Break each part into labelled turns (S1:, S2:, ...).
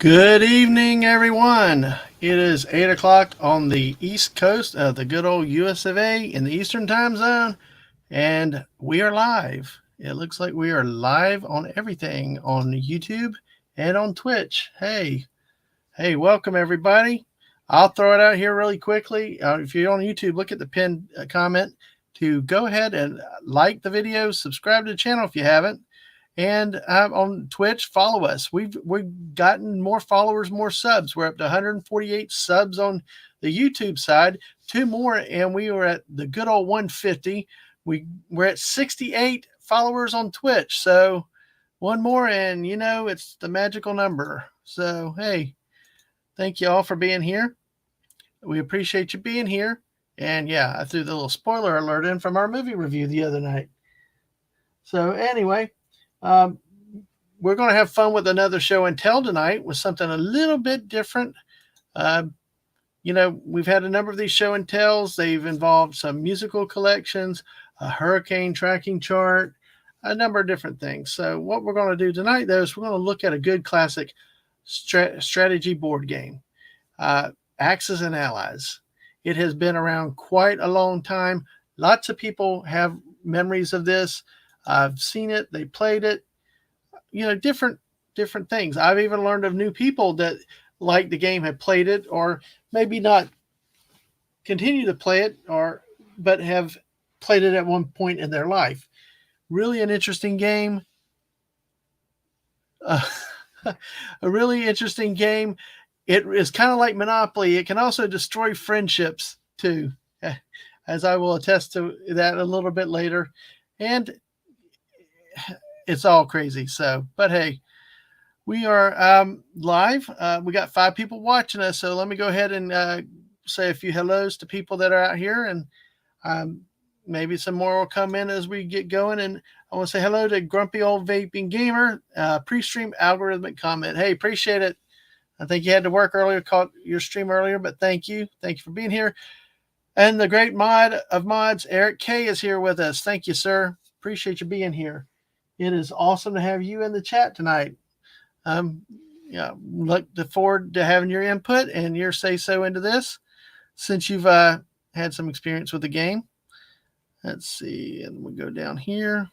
S1: Good evening, everyone. It is 8 o'clock on the East Coast of the good old US of A in the Eastern Time Zone, and we are live. It looks like we are live on everything on YouTube and on Twitch. Hey, welcome, everybody. I'll throw it out here really quickly. If you're on YouTube, look at the pinned comment to go ahead and like the video, subscribe to the channel if you haven't. And on Twitch, follow us. We've gotten more followers, more subs. We're up to 148 subs on the YouTube side, two more, and we were at the good old 150. We're at 68 followers on Twitch. So one more, and it's the magical number. So hey, thank you all for being here. We appreciate you being here. And yeah, I threw the little spoiler alert in from our movie review the other night. So anyway. We're going to have fun with another show and tell tonight with something a little bit different. We've had a number of these show and tells. They've involved some musical collections, a hurricane tracking chart, a number of different things. So what we're going to do tonight, though, is we're going to look at a good classic strategy board game, Axis and Allies. It has been around quite a long time. Lots of people have memories of this. I've seen it. They played it. Different things. I've even learned of new people that like the game, have played it, or maybe not continue to play it, but have played it at one point in their life. Really an interesting game. A really interesting game. It is kind of like Monopoly. It can also destroy friendships too, as I will attest to that a little bit later. And it's all crazy. So, but hey, we are live. We got 5 people watching us. So let me go ahead and say a few hellos to people that are out here, and maybe some more will come in as we get going. And I want to say hello to Grumpy Old Vaping Gamer, pre-stream algorithmic comment. Hey, appreciate it. I think you had to work earlier, caught your stream earlier, but thank you. Thank you for being here. And the great mod of mods, Eric K, is here with us. Thank you, sir. Appreciate you being here. It is awesome to have you in the chat tonight. Look forward to having your input and your say-so into this, since you've had some experience with the game. Let's see, and we'll go down here.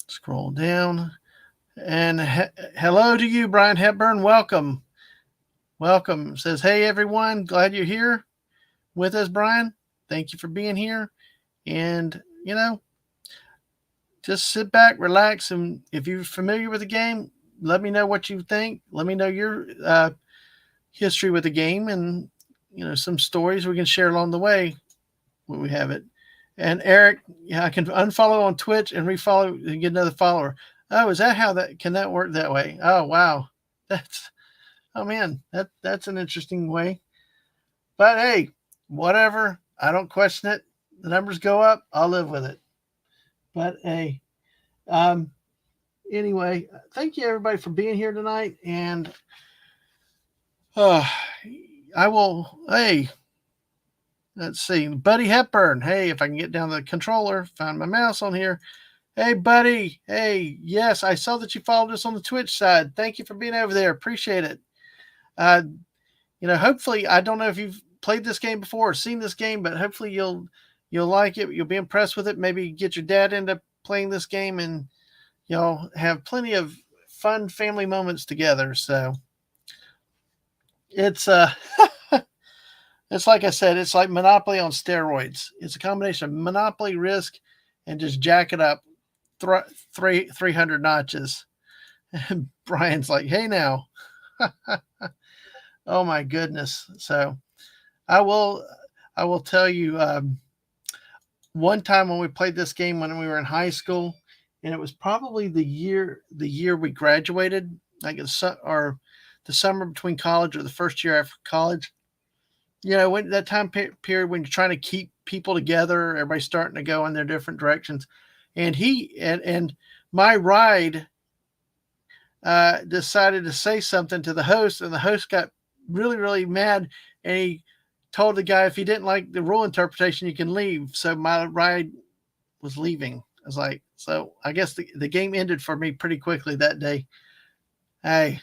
S1: Scroll down. And hello to you, Brian Hepburn. Welcome. Welcome. Says, hey, everyone. Glad you're here with us, Brian. Thank you for being here. And, just sit back, relax, and if you're familiar with the game, let me know what you think. Let me know your history with the game, and some stories we can share along the way when we have it. And Eric, I can unfollow on Twitch and refollow and get another follower. Oh, is that how that work that way? Oh, wow, that's an interesting way. But hey, whatever. I don't question it. The numbers go up. I'll live with it. But hey, anyway, thank you everybody for being here tonight. And hey, let's see, Buddy Hepburn. Hey, if I can get down the controller, find my mouse on here. Hey, buddy. Hey, yes, I saw that you followed us on the Twitch side. Thank you for being over there. Appreciate it. Hopefully, I don't know if you've played this game before or seen this game, but hopefully you'll like it. You'll be impressed with it. Maybe get your dad into playing this game, and y'all have plenty of fun family moments together. So it's it's like I said, it's like Monopoly on steroids. It's a combination of Monopoly, Risk, and just jack it up 300 notches. And Brian's like, hey now. Oh my goodness. So I will tell you, one time when we played this game when we were in high school, and it was probably the year we graduated, like the summer between college or the first year after college. When that time period when you're trying to keep people together, everybody's starting to go in their different directions, and my ride decided to say something to the host, and the host got really, really mad, and he told the guy if he didn't like the rule interpretation, you can leave. So my ride was leaving. I was like, so I guess the game ended for me pretty quickly that day. Hey,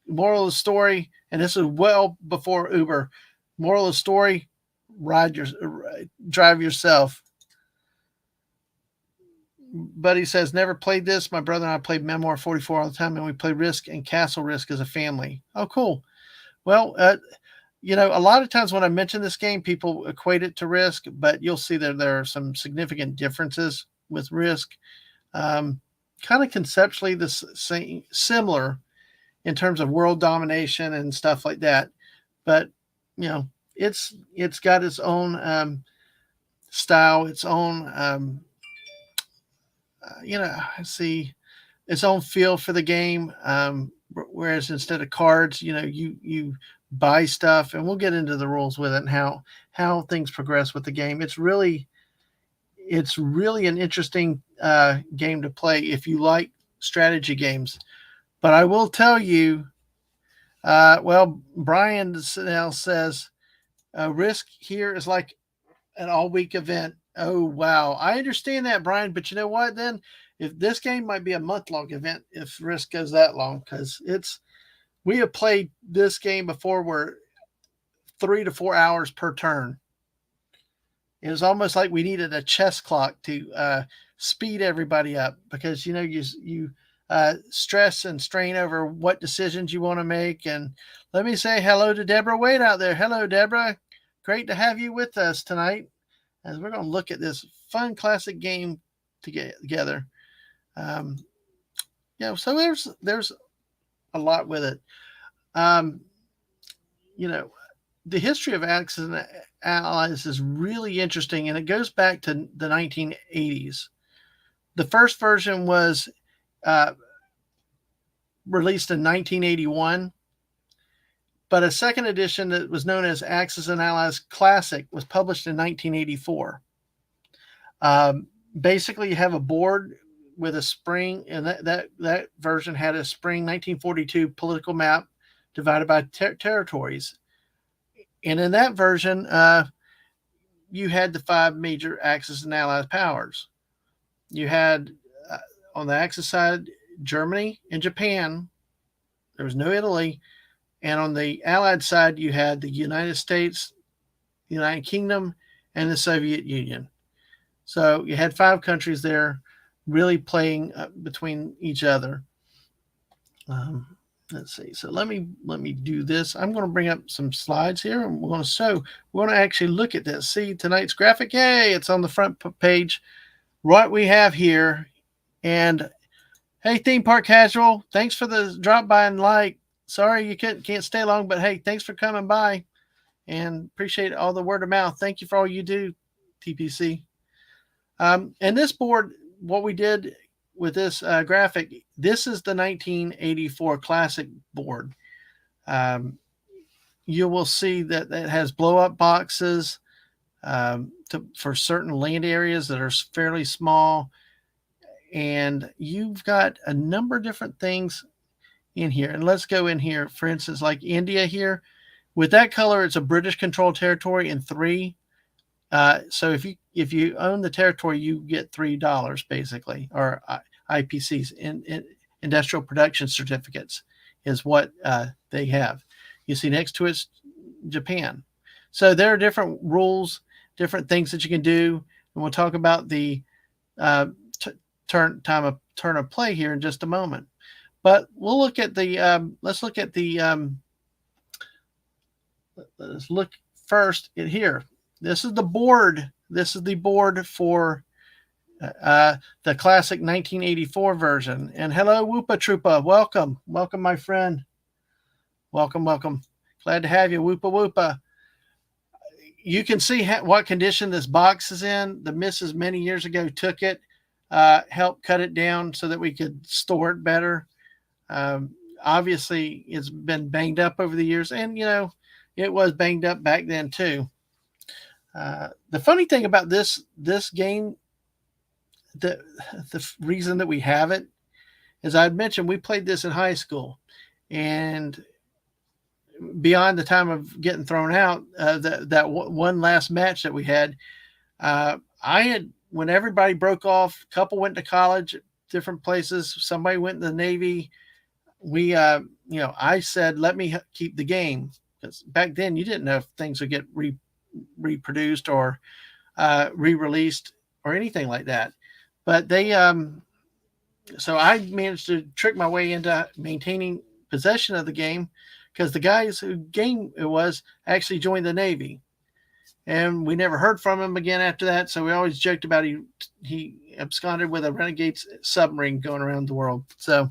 S1: moral of the story, and this is well before Uber. Moral of the story: drive yourself. Buddy says, never played this. My brother and I played Memoir 44 all the time, and we play Risk and Castle Risk as a family. Oh, cool. Well, a lot of times when I mention this game, people equate it to Risk, but you'll see that there are some significant differences with Risk. Kind of conceptually the same, similar in terms of world domination and stuff like that, but it's got its own style, its own see its own feel for the game. Whereas instead of cards, you buy stuff, and we'll get into the rules with it and how things progress with the game. It's really an interesting game to play if you like strategy games. But I will tell you, Brian now says Risk here is like an all-week event. Oh, wow. I understand that, Brian, but you know what then? If this game might be a month-long event if Risk goes that long, because we have played this game before where 3 to 4 hours per turn. It was almost like we needed a chess clock to speed everybody up because, you stress and strain over what decisions you want to make. And let me say hello to Deborah Wade out there. Hello, Deborah. Great to have you with us tonight as we're going to look at this fun classic game together. So there's a lot with it. The history of Axis and Allies is really interesting, and it goes back to the 1980s. The first version was released in 1981, but a second edition that was known as Axis and Allies Classic was published in 1984. Basically, you have a board with a spring, and that version had a spring 1942 political map divided by territories. And in that version, you had the 5 major Axis and Allies powers. You had, on the Axis side, Germany and Japan. There was no Italy. And on the Allied side, you had the United States, the United Kingdom, and the Soviet Union. So you had 5 countries there really playing between each other. Let's see. So let me do this. I'm going to bring up some slides here, and we're going to actually look at this. See tonight's graphic. Yay! It's on the front page. What we have here, and hey, Theme Park Casual, thanks for the drop by and like. Sorry you can't stay long, but hey, thanks for coming by, and appreciate all the word of mouth. Thank you for all you do, TPC. And this board, what we did with this graphic, this is the 1984 Classic board. You will see that it has blow-up boxes for certain land areas that are fairly small. And you've got a number of different things in here. And let's go in here. For instance, like India here. With that color, it's a British-controlled territory in 3. So if you own the territory, you get $3 basically, or IPCs, in industrial production certificates is what they have. You see next to it's Japan. So there are different rules, different things that you can do, and we'll talk about the turn of play here in just a moment. But we'll look at the let's look first at here. This is the board. This is the board for the classic 1984 version. And hello, Whoopa Troopa. Welcome. Welcome, my friend. Welcome, welcome. Glad to have you, Whoopa Whoopa. You can see what condition this box is in. The missus many years ago took it, helped cut it down so that we could store it better. Obviously, it's been banged up over the years, and, it was banged up back then, too. The funny thing about this game, the reason that we have it, as I mentioned, we played this in high school, and beyond the time of getting thrown out, that one last match that we had, when everybody broke off, a couple went to college, different places, somebody went in the Navy. We I said, let me keep the game, because back then you didn't know if things would get reproduced or re-released or anything like that. But so I managed to trick my way into maintaining possession of the game, because the guys who game it was actually joined the Navy, and we never heard from him again after that. So we always joked about he absconded with a renegade submarine going around the world. So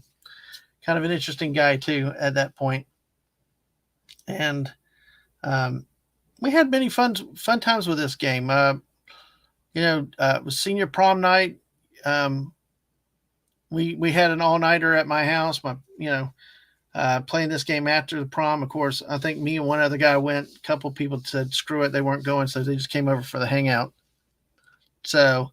S1: kind of an interesting guy too at that point. And we had many fun times with this game. It was senior prom night. We had an all nighter at my house. Playing this game after the prom. Of course, I think me and one other guy went. A couple people said screw it, they weren't going, so they just came over for the hangout. So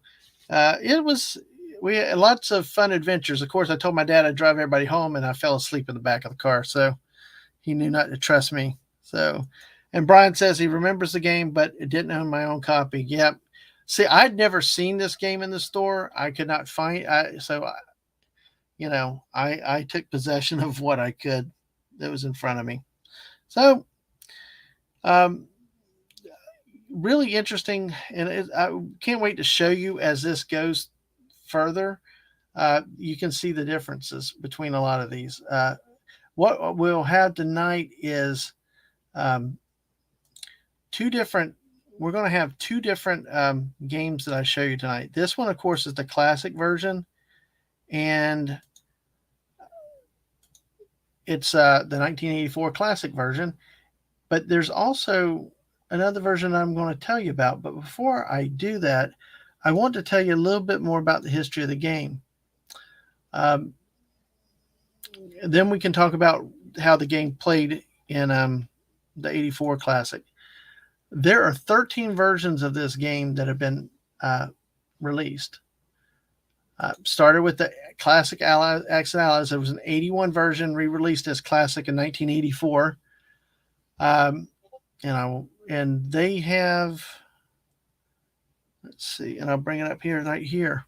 S1: we had lots of fun adventures. Of course, I told my dad I'd drive everybody home, and I fell asleep in the back of the car, so he knew not to trust me. So, and Brian says he remembers the game, but it didn't own my own copy. Yep. See, I'd never seen this game in the store. I could not find. I took possession of what I could that was in front of me. So, really interesting, and I can't wait to show you as this goes further. You can see the differences between a lot of these. What we'll have tonight is two different. We're going to have two different games that I show you tonight. This one, of course, is the classic version, and it's the 1984 classic version. But there's also another version I'm going to tell you about. But before I do that, I want to tell you a little bit more about the history of the game. Then we can talk about how the game played in the 84 classic. There are 13 versions of this game that have been released. Started with the classic Axis and Allies. There was an 81 version re-released as classic in 1984. And they have, let's see, and I'll bring it up here, right here.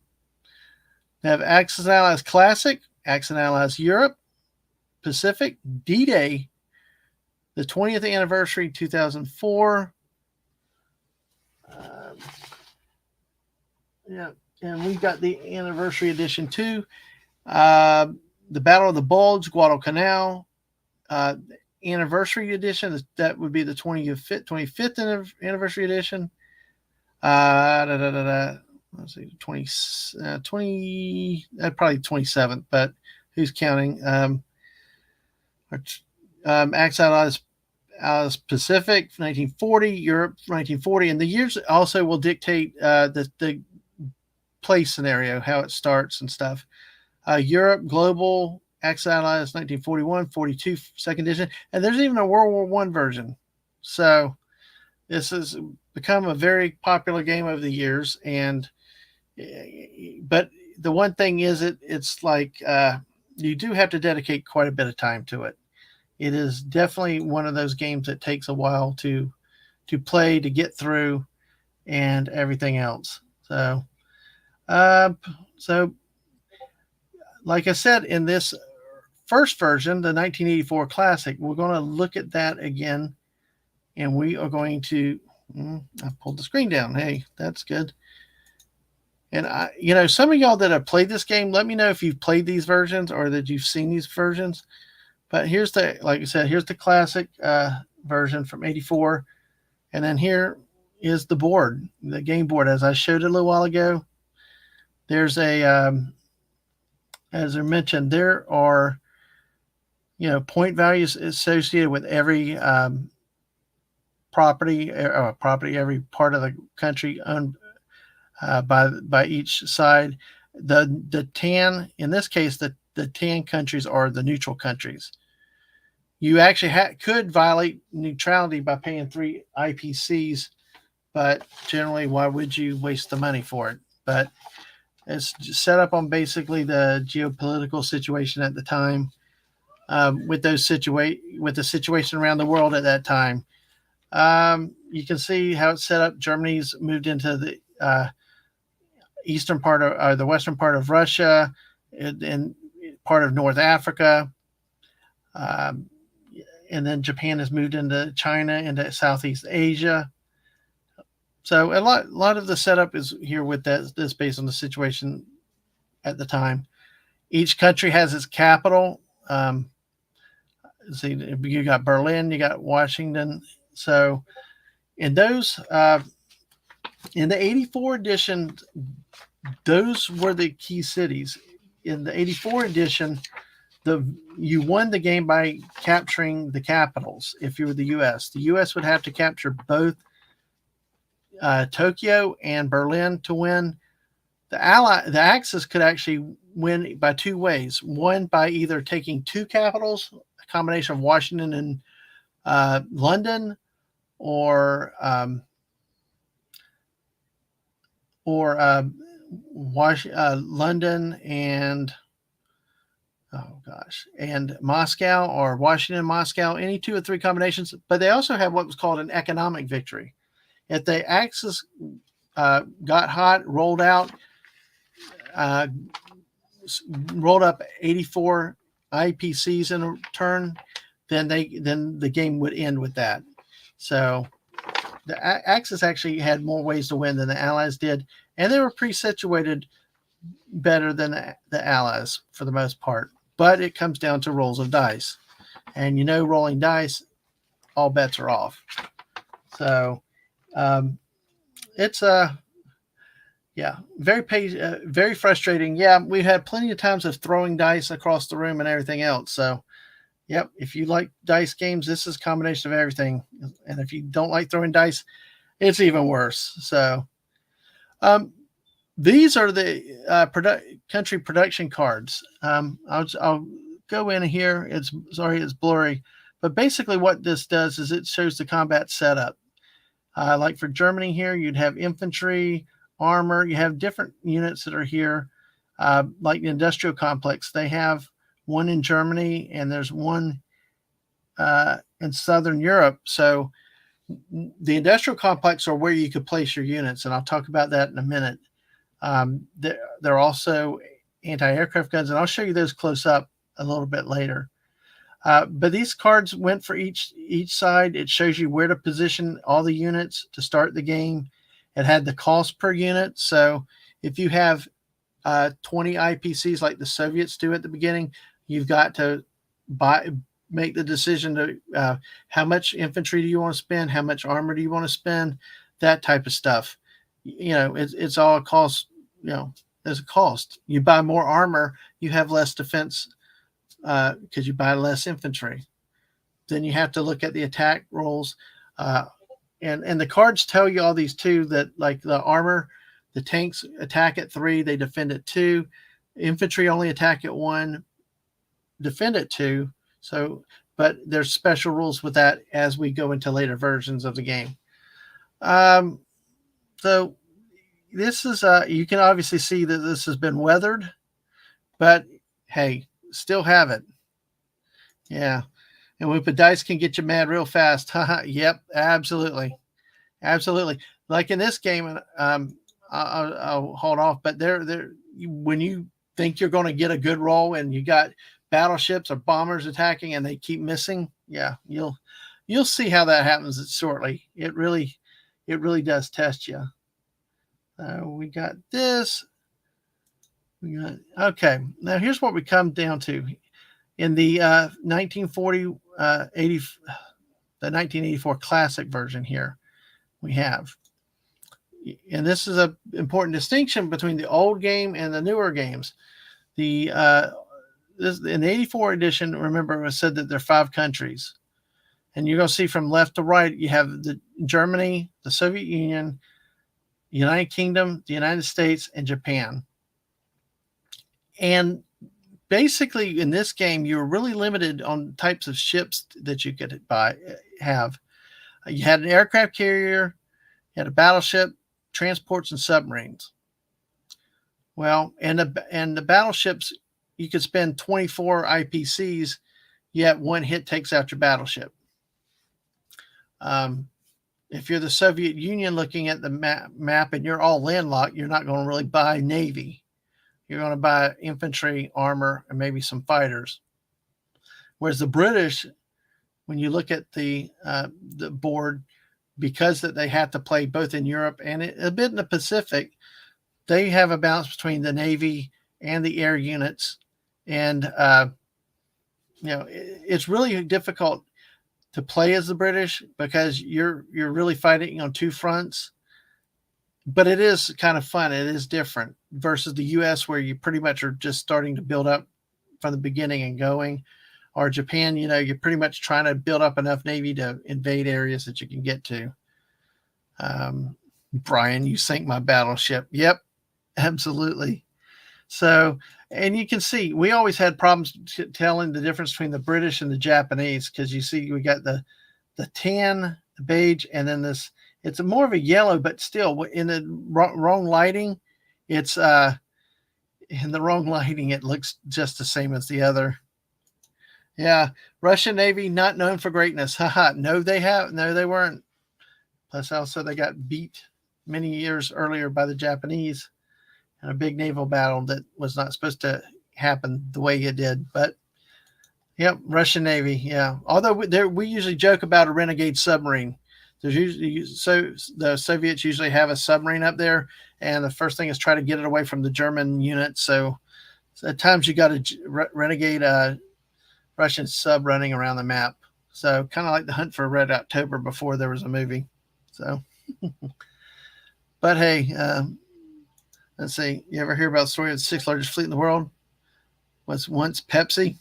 S1: They have Axis and Allies Classic, Axis and Allies Europe, Pacific, D-Day, the 20th anniversary, 2004. And we've got the anniversary edition too. The Battle of the Bulge, Guadalcanal, anniversary edition. That would be the 25th anniversary edition. Let's see, 20, probably 27th, but who's counting? Axis Allies Pacific, 1940, Europe, 1940, and the years also will dictate the play scenario, how it starts and stuff. Europe, Global, Axis Allies, 1941, 42, second edition, and there's even a World War I version. So this has become a very popular game over the years, but the one thing is it's like you do have to dedicate quite a bit of time to it. It is definitely one of those games that takes a while to play, to get through, and everything else. So like I said, in this first version, the 1984 classic, we're going to look at that again, and we are going to. I pulled the screen down. Hey, that's good. And some of y'all that have played this game, let me know if you've played these versions or that you've seen these versions. But here's like I said, here's the classic version from '84, and then here is the board, the game board, as I showed a little while ago. There's as I mentioned, there are point values associated with every property, every part of the country owned by each side. The tan, in this case, the tan countries are the neutral countries. You actually could violate neutrality by paying 3 IPCs, but generally, why would you waste the money for it? But it's set up on basically the geopolitical situation at the time, with the situation around the world at that time. You can see how it's set up. Germany's moved into the eastern part the western part of Russia, and part of North Africa. Um, and then Japan has moved into China, into Southeast Asia. So a lot of the setup is here with that. This based on the situation at the time. Each country has its capital. See, you got Berlin, you got Washington. So in those, in the '84 edition, those were the key cities. In the '84 edition, you won the game by capturing the capitals. If you were the U.S. would have to capture both Tokyo and Berlin to win. The Axis could actually win by two ways. One, by either taking two capitals, a combination of Washington and London, or London and and Moscow, or Washington, Moscow, any two or three combinations. But they also have what was called an economic victory. If the Axis got hot, rolled out, rolled up 84 IPCs in a turn, then the game would end with that. So the Axis actually had more ways to win than the Allies did, and they were pre-situated better than the Allies for the most part. But it comes down to rolls of dice, and rolling dice, all bets are off. So it's very frustrating. Yeah, we've had plenty of times of throwing dice across the room and everything else. So, yep, if you like dice games, this is a combination of everything. And if you don't like throwing dice, it's even worse. So, these are the country production cards. I'll go in here. It's blurry, but basically what this does is it shows the combat setup. Like for Germany here, you'd have infantry, armor. You have different units that are here, like the industrial complex. They have one in Germany, and there's one in Southern Europe. So the industrial complex are where you could place your units, and I'll talk about that in a minute. They're also anti-aircraft guns, and I'll show you those close up a little bit later. But these cards went for each side. It shows you where to position all the units to start the game. It had the cost per unit. So if you have 20 IPCs like the Soviets do at the beginning, you've got to make the decision to how much infantry do you want to spend, how much armor do you want to spend, that type of stuff. It's all a cost. There's a cost. You buy more armor, you have less defense because you buy less infantry. Then you have to look at the attack rolls. And the cards tell you all these too, that like the armor, the tanks attack at 3, they defend at 2. Infantry only attack at 1, defend at 2. So, but there's special rules with that as we go into later versions of the game. So this is, you can obviously see that this has been weathered, but hey, still have it. Yeah. And with the dice can get you mad real fast. Yep, absolutely. Absolutely. Like in this game, I'll hold off, but when you think you're going to get a good roll and you got battleships or bombers attacking and they keep missing, yeah, you'll see how that happens shortly. It really does test you. We got this. Okay. Now here's what we come down to. In the 1984 classic version here, we have, and this is an important distinction between the old game and the newer games. In the '84 edition, remember, it was said that there are 5 countries, and you're going to see from left to right, you have the Germany, the Soviet Union, the United Kingdom, the United States, and Japan. And basically, in this game, you're really limited on types of ships that you could have. You had an aircraft carrier, you had a battleship, transports, and submarines. Well, and the battleships, you could spend 24 IPCs, yet one hit takes out your battleship. If you're the Soviet Union looking at the map and you're all landlocked, you're not going to really buy Navy. You're going to buy infantry, armor, and maybe some fighters. Whereas the British, when you look at the board, because that they have to play both in Europe and a bit in the Pacific, they have a balance between the Navy and the air units, and it's really difficult to play as the British because you're really fighting on two fronts. But it is kind of fun. It is different versus the U.S., where you pretty much are just starting to build up from the beginning and going. Or Japan, you're pretty much trying to build up enough Navy to invade areas that you can get to. Brian, you sank my battleship. Yep, absolutely. So, and you can see we always had problems telling the difference between the British and the Japanese, because you see we got the tan, the beige, and then this. It's more of a yellow, but still in the wrong lighting, it's in the wrong lighting, it looks just the same as the other. Yeah, Russian Navy not known for greatness. Haha. No, they weren't. Plus, also they got beat many years earlier by the Japanese in a big naval battle that was not supposed to happen the way it did. But yep, Russian Navy. Yeah, although we usually joke about a renegade submarine. There's usually the Soviets usually have a submarine up there, and the first thing is try to get it away from the German units. So at times you got a renegade Russian sub running around the map. So kind of like the Hunt for Red October before there was a movie. So, but hey, let's see. You ever hear about the story of the sixth largest fleet in the world? Was once Pepsi?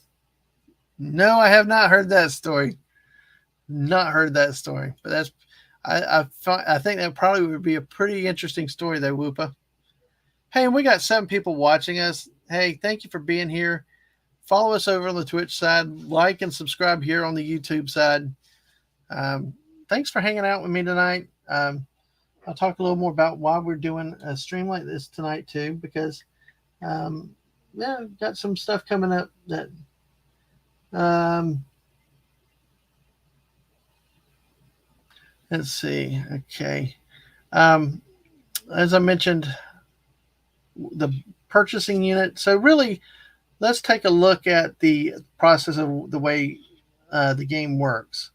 S1: No, I have not heard that story. Not heard that story. But that's I think that probably would be a pretty interesting story though, Whoopa. Hey, and we got 7 people watching us. Hey, thank you for being here. Follow us over on the Twitch side. Like and subscribe here on the YouTube side. Thanks for hanging out with me tonight. I'll talk a little more about why we're doing a stream like this tonight too, because got some stuff coming up that let's see. Okay. As I mentioned, the purchasing unit. So really, let's take a look at the process of the way the game works.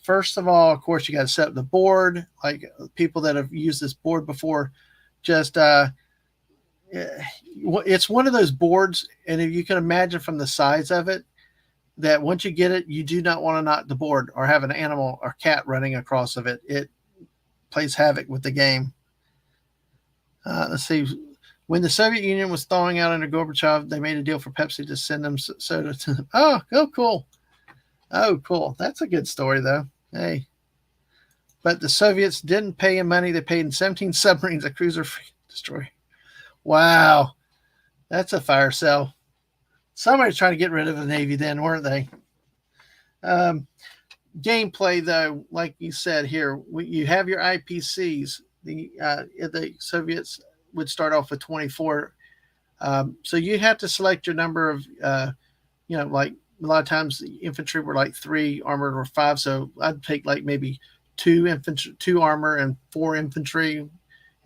S1: First of all, of course, you got to set up the board. Like people that have used this board before, just it's one of those boards, and if you can imagine from the size of it, that once you get it, you do not want to knock the board or have an animal or cat running across of it. It plays havoc with the game. Let's see. When the Soviet Union was thawing out under Gorbachev, they made a deal for Pepsi to send them soda to them. Oh, cool. Oh, cool. That's a good story, though. Hey. But the Soviets didn't pay in money. They paid in 17 submarines, a cruiser destroyer. Wow. That's a fire sale. Somebody's trying to get rid of the Navy then, weren't they? Gameplay, though, like you said here, you have your IPCs. The Soviets would start off with 24. So you have to select your number of, like a lot of times the infantry were like 3, armored were 5. So I'd take like maybe 2 infantry, 2 armor and 4 infantry,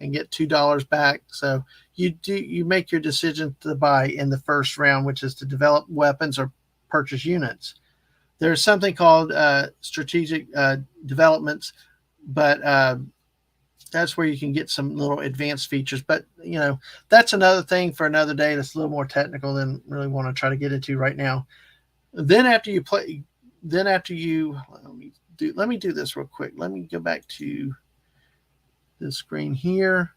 S1: and get $2 back. So you make your decision to buy in the first round, which is to develop weapons or purchase units. There's something called strategic developments, but that's where you can get some little advanced features. But that's another thing for another day. That's a little more technical than really want to try to get into right now. Then after you play, let me do this real quick. Let me go back to this screen here.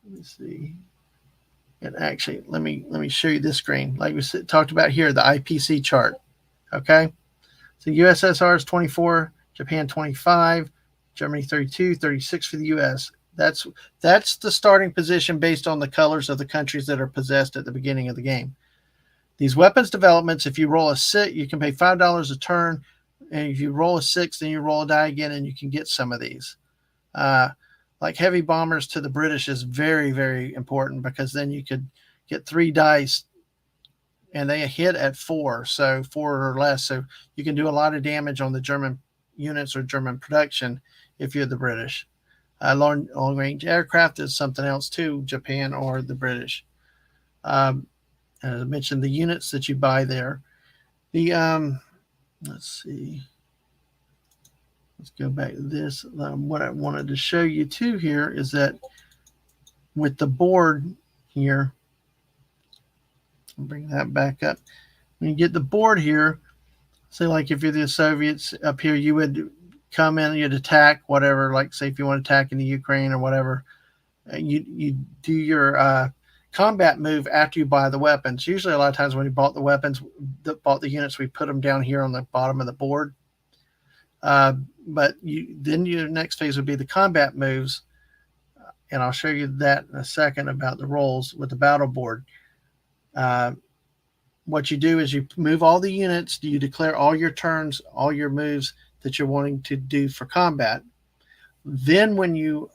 S1: Let me see. And actually, let me show you this screen. Like we talked about here, the IPC chart. Okay. So USSR is 24, Japan 25, Germany 32, 36 for the US. That's the starting position based on the colors of the countries that are possessed at the beginning of the game. These weapons developments, if you roll a 6, you can pay $5 a turn. And if you roll a 6, then you roll a die again and you can get some of these. Like heavy bombers to the British is very, very important, because then you could get 3 dice and they hit at 4, so 4 or less. So you can do a lot of damage on the German units or German production if you're the British. Long-range aircraft is something else too, Japan or the British. As I mentioned, the units that you buy there. The let's see. Let's go back to this. What I wanted to show you too here is that with the board here, I'll bring that back up. When you get the board here, say like if you're the Soviets up here, you would come in, you'd attack whatever. Like say if you want to attack into Ukraine or whatever, you do your combat move after you buy the weapons. Usually, a lot of times when you bought the weapons, bought the units, we put them down here on the bottom of the board. But then your next phase would be the combat moves, and I'll show you that in a second about the roles with the battle board. What you do is you move all the units, you declare all your turns, all your moves that you're wanting to do for combat. Then when you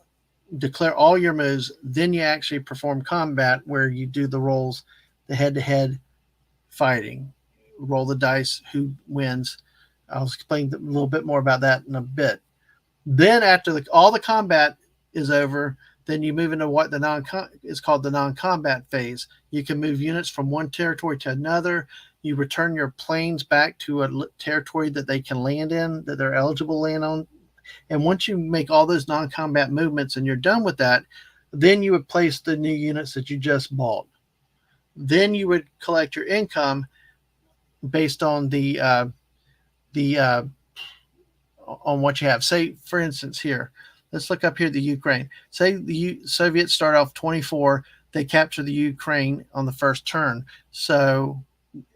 S1: declare all your moves, then you actually perform combat where you do the rolls, the head-to-head fighting. Roll the dice, who wins. I'll explain a little bit more about that in a bit. Then after all the combat is over, then you move into what is called the non-combat phase. You can move units from one territory to another. You return your planes back to a territory that they can land in, that they're eligible to land on. And once you make all those non-combat movements and you're done with that, then you would place the new units that you just bought. Then you would collect your income based on on what you have. Say, for instance, here, let's look up here the Ukraine. Say the Soviets start off 24, they capture the Ukraine on the first turn. So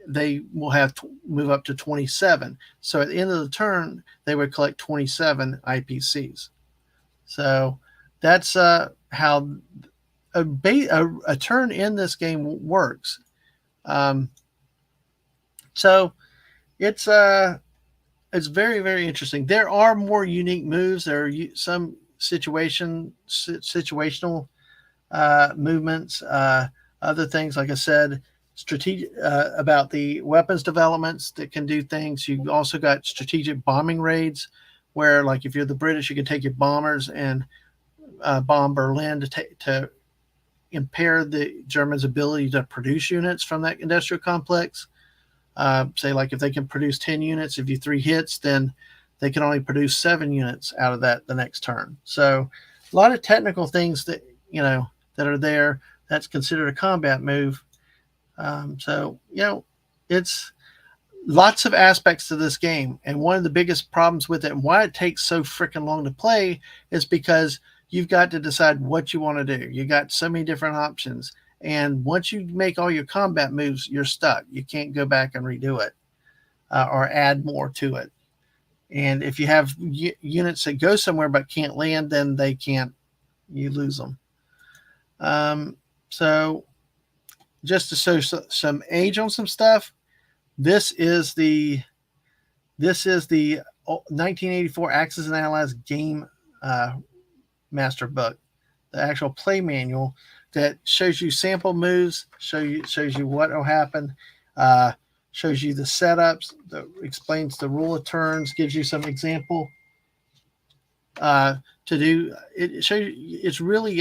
S1: they will have to move up to 27. So at the end of the turn, they would collect 27 IPCs. So that's how a turn in this game works. So it's very, very interesting. There are more unique moves. There are some situational movements, other things, like I said, strategic about the weapons developments that can do things. You also got strategic bombing raids where, like, if you're the British, you can take your bombers and bomb Berlin to impair the Germans' ability to produce units from that industrial complex. Say, like, if they can produce 10 units, if you 3 hits, then they can only produce 7 units out of that the next turn. So a lot of technical things that, that are there. That's considered a combat move. So, it's lots of aspects to this game. And one of the biggest problems with it and why it takes so freaking long to play is because you've got to decide what you want to do. You got so many different options. And once you make all your combat moves, you're stuck. You can't go back and redo it or add more to it. And if you have units that go somewhere but can't land, then you lose them. So just to show some age on some stuff, this is the 1984 Axis and Allies Game Master Book, the actual play manual that shows you sample moves, shows you what will happen, shows you the setups, explains the rule of turns, gives you some example to do. It shows you, it's really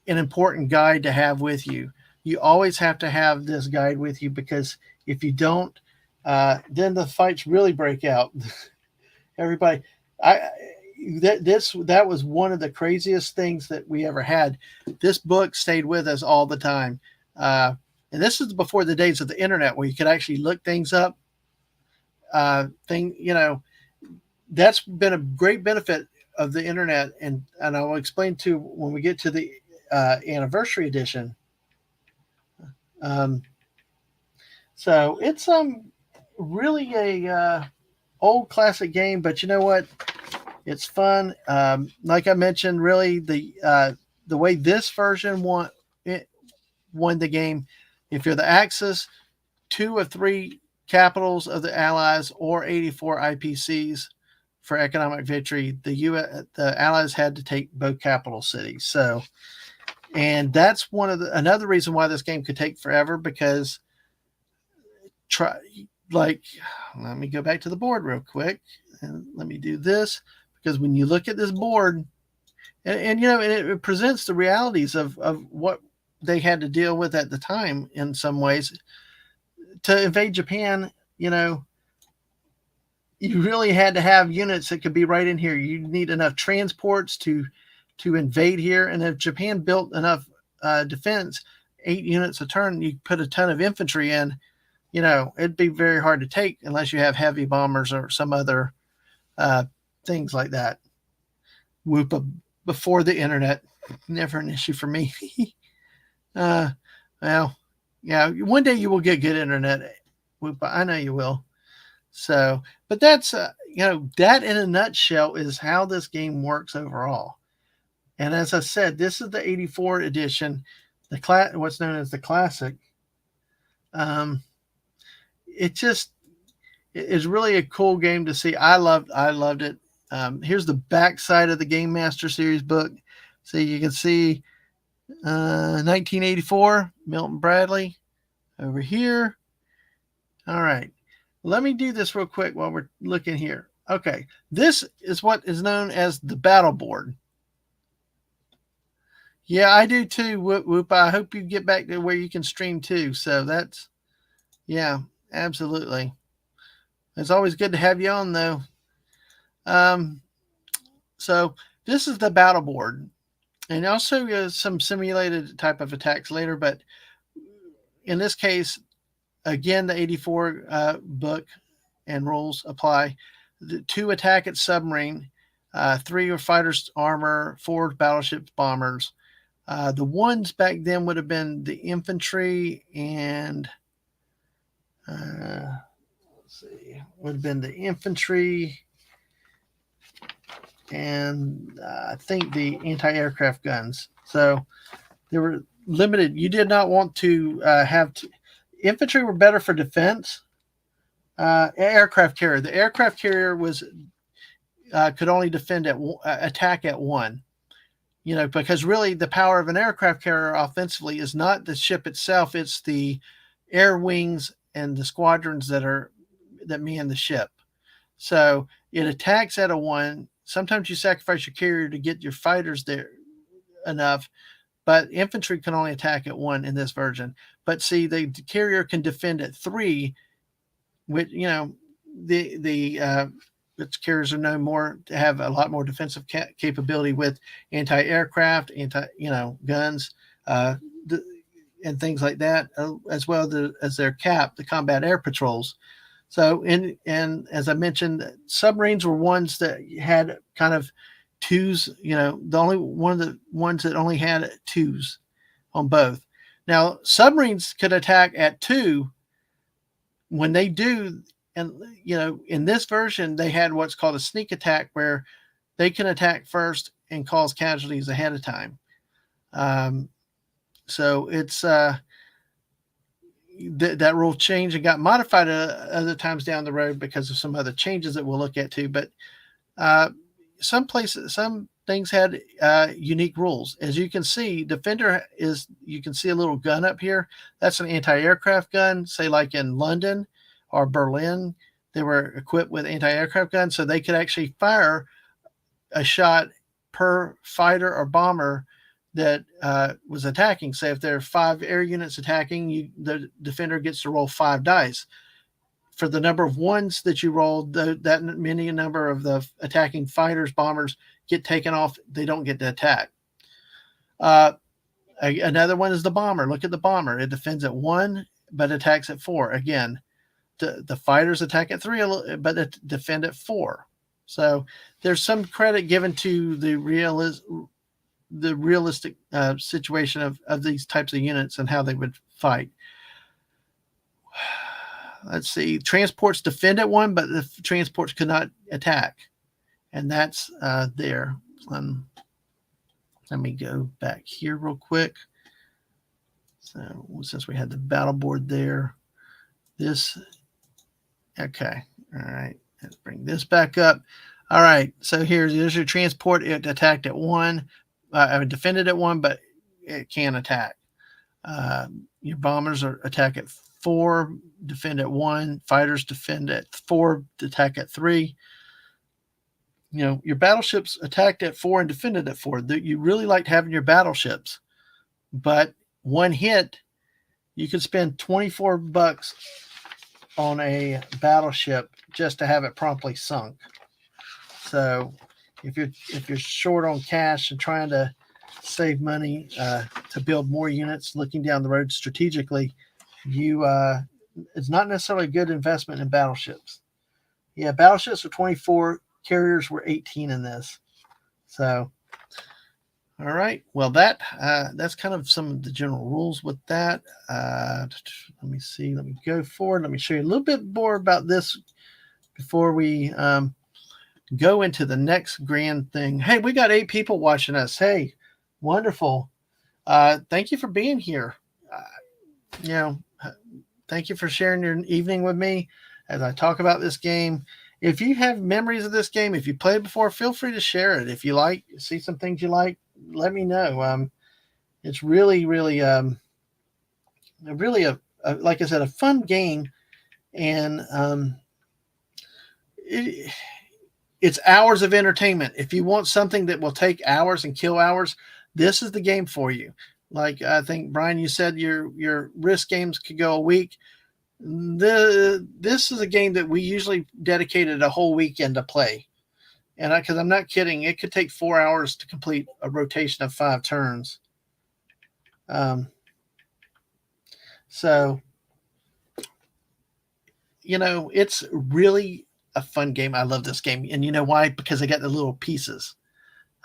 S1: an important guide to have with you. You always have to have this guide with you because if you don't, then the fights really break out. Everybody, that was one of the craziest things that we ever had. This book stayed with us all the time, and this is before the days of the internet where you could actually look things up. That's been a great benefit of the internet, and I will explain to when we get to the anniversary edition. So it's really a old classic game, but you know what? It's fun. Like I mentioned, really the way this version won the game. If you're the Axis, 2 of 3 capitals of the Allies or 84 IPCs for economic victory. The Allies had to take both capital cities. So, and that's another reason why this game could take forever because let me go back to the board real quick and let me do this. Because when you look at this board, and it presents the realities of what they had to deal with at the time in some ways. To invade Japan, you really had to have units that could be right in here. You need enough transports to invade here, and if Japan built enough defense, 8 units a turn, you put a ton of infantry in. It'd be very hard to take unless you have heavy bombers or some other things like that. Whoopa, before the internet, never an issue for me. Well, yeah, one day you will get good internet. Whoopa, I know you will. So, but that's that in a nutshell is how this game works overall. And as I said, this is the 84 edition, what's known as the classic. It just is really a cool game to see. I loved it. Here's the back side of the Game Master Series book. So you can see 1984, Milton Bradley over here. All right. Let me do this real quick while we're looking here. Okay. This is what is known as the battle board. Yeah, I do too, Whoop. I hope you get back to where you can stream too. So that's, yeah, absolutely. It's always good to have you on, though. So this is the battle board. And I'll show you some simulated type of attacks later. But in this case, again, the 84 book and rules apply. 2 attack at submarine, 3 are fighters armor, 4 battleships bombers. The ones back then would have been the infantry and let's see, would have been the infantry and I think the anti-aircraft guns. So they were limited. You did not want to infantry were better for defense. Aircraft carrier. The aircraft carrier was could only defend attack at 1. Because really the power of an aircraft carrier offensively is not the ship itself, it's the air wings and the squadrons that man the ship. So it attacks at a 1. Sometimes you sacrifice your carrier to get your fighters there enough, but infantry can only attack at 1 in this version. But see, the carrier can defend at 3, which its carriers are known more to have a lot more defensive capability with anti-aircraft, guns, and things like that, as well as their the combat air patrols. So, and as I mentioned, submarines were ones that had kind of 2s. The only one of the ones that only had 2s on both. Now, submarines could attack at 2. When they do. And, in this version, they had what's called a sneak attack where they can attack first and cause casualties ahead of time. So it's that rule changed and got modified other times down the road because of some other changes that we'll look at too. But some things had unique rules. As you can see, Defender you can see a little gun up here. That's an anti-aircraft gun, say like in London or Berlin. They were equipped with anti-aircraft guns, so they could actually fire a shot per fighter or bomber that was attacking. Say if there are 5 air units attacking, the defender gets to roll 5 dice. For the number of 1s that you rolled, that many number of the attacking fighters, bombers get taken off. They don't get to attack. Another one is the bomber. Look at the bomber. It defends at 1, but attacks at 4. Again, the fighters attack at 3, but they defend at 4. So there's some credit given to the realistic situation of these types of units and how they would fight. Let's see. Transports defend at 1, but the transports could not attack. And that's there. Let me go back here real quick. So since we had the battle board there, okay. All right. Let's bring this back up. All right. So here's your transport. It attacked at 1. Defended at 1, but it can attack. Your bombers attack at 4, defend at 1. Fighters defend at 4, attack at 3. Your battleships attacked at 4 and defended at 4. You really liked having your battleships, but one hit, you could spend $24 on a battleship just to have it promptly sunk. So if you're short on cash and trying to save money to build more units, looking down the road strategically, you it's not necessarily a good investment in battleships. Yeah, battleships were 24, carriers were 18 in this. So, all right. Well, that's kind of some of the general rules with that. Let me see. Let me go forward. Let me show you a little bit more about this before we go into the next grand thing. Hey, we got 8 people watching us. Hey, wonderful. Thank you for being here. You know, thank you for sharing your evening with me as I talk about this game. If you have memories of this game, if you played before, feel free to share it. If you see some things you like, let me know. It's really, really, really like I said, a fun game, and it's hours of entertainment. If you want something that will take hours and kill hours, this is the game for you. Like I think Brian, you said your risk games could go a week. This is a game that we usually dedicated a whole weekend to play, and because I'm not kidding, it could take 4 hours to complete a rotation of 5 turns. So it's really a fun game. I love this game, and you know why? Because I got the little pieces.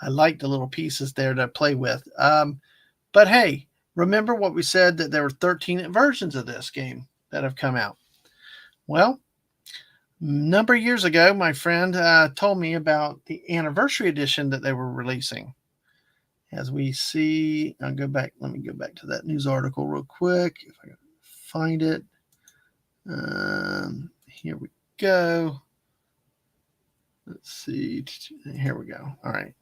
S1: I like the little pieces there to play with. But hey, remember what we said, that there were 13 versions of this game that have come out. Well, a number of years ago, my friend told me about the anniversary edition that they were releasing. As we see, let me go back to that news article real quick, if I can find it. Here we go. Let's see. Here we go. All right.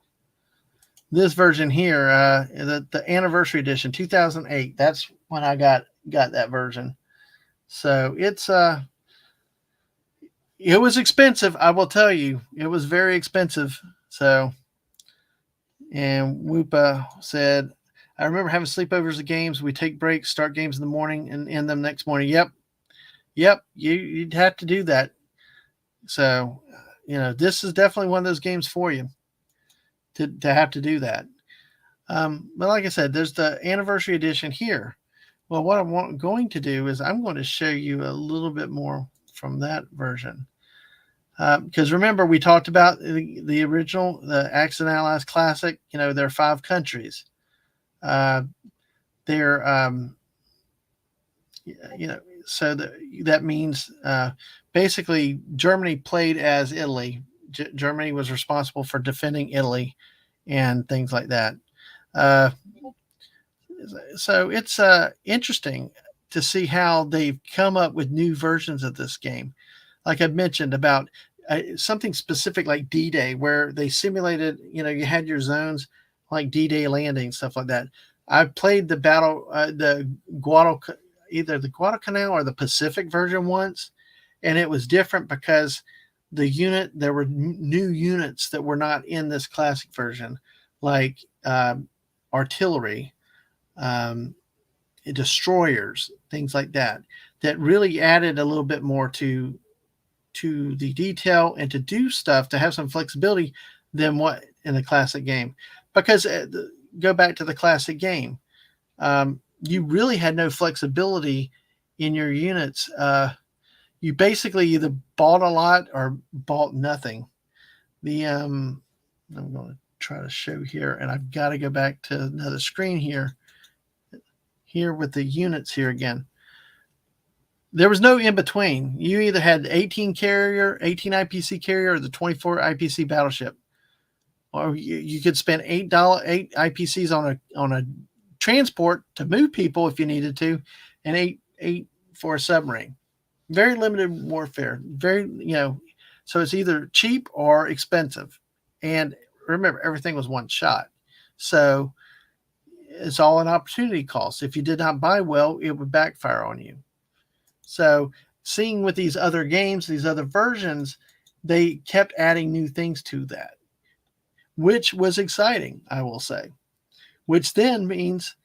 S1: This version here, the anniversary edition, 2008. That's when I got that version. So it was expensive. I will tell you, it was very expensive. So, and Whoopa said, I remember having sleepovers at games. We take breaks, start games in the morning, and end them next morning. Yep. You'd have to do that. So, this is definitely one of those games for you to have to do that. But like I said, there's the anniversary edition here. Well, what I'm going to do is I'm going to show you a little bit more from that version. Because remember, we talked about the original, the Axis and Allies Classic. There are 5 countries. So that means basically Germany played as Italy. Germany was responsible for defending Italy and things like that. So it's interesting to see how they've come up with new versions of this game. Like I mentioned about something specific like D-Day, where they simulated, you had your zones like D-Day landing, stuff like that. I played the battle, either the Guadalcanal or the Pacific version once, and it was different because there were new units that were not in this classic version, like artillery, destroyers, things like that really added a little bit more to the detail and to do stuff, to have some flexibility than what in the classic game. Because go back to the classic game, you really had no flexibility in your units. You basically either bought a lot or bought nothing. I'm going to try to show here, and I've got to go back to another screen here with the units here again. There was no in between. You either had the 18 IPC carrier, or the 24 IPC battleship, or you could spend $8 IPCs on a transport to move people if you needed to, and eight for a submarine. Very limited warfare. So it's either cheap or expensive. And remember, everything was one shot. So it's all an opportunity cost. If you did not buy well, it would backfire on you. So seeing with these other games, these other versions, they kept adding new things to that, which was exciting, I will say. Which then means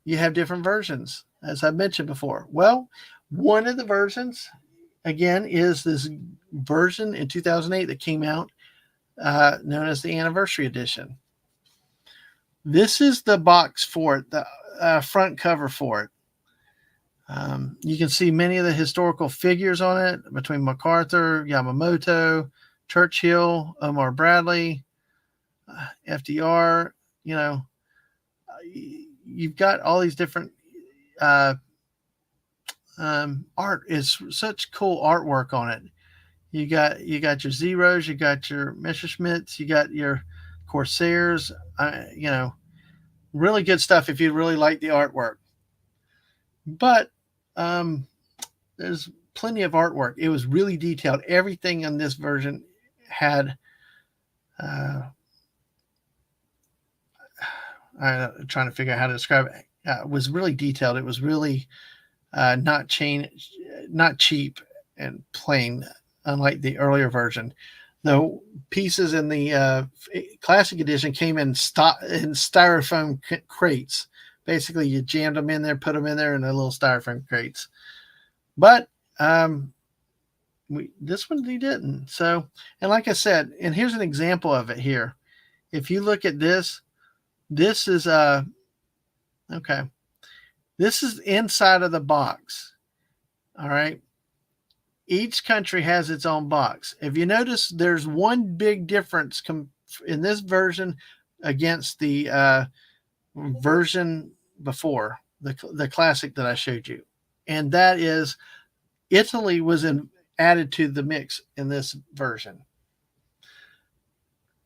S1: you have different versions, as I mentioned before. Well, one of the versions, again, is this version in 2008 that came out, known as the Anniversary Edition. This is the box for it, the front cover for it. You can see many of the historical figures on it between MacArthur, Yamamoto, Churchill, Omar Bradley, FDR. You know, you've got all these different art. Is such cool artwork on it. You got your Zeros, you got your Messerschmitts, you got your Corsairs. You know, really good stuff if you really like the artwork. But there's plenty of artwork. It was really detailed. Everything in this version had I'm trying to figure out how to describe it. Was really detailed. It was really not cheap and plain, unlike the earlier version. The pieces in the classic edition came in styrofoam crates. Basically, you jammed them in there, put them in there in the little styrofoam crates. But this one they didn't. So, and like I said, and here's an example of it here. If you look at this, this is okay. This is inside of the box. All right. Each country has its own box. If you notice, there's one big difference in this version against the version before, the classic that I showed you. And that is Italy was added to the mix in this version.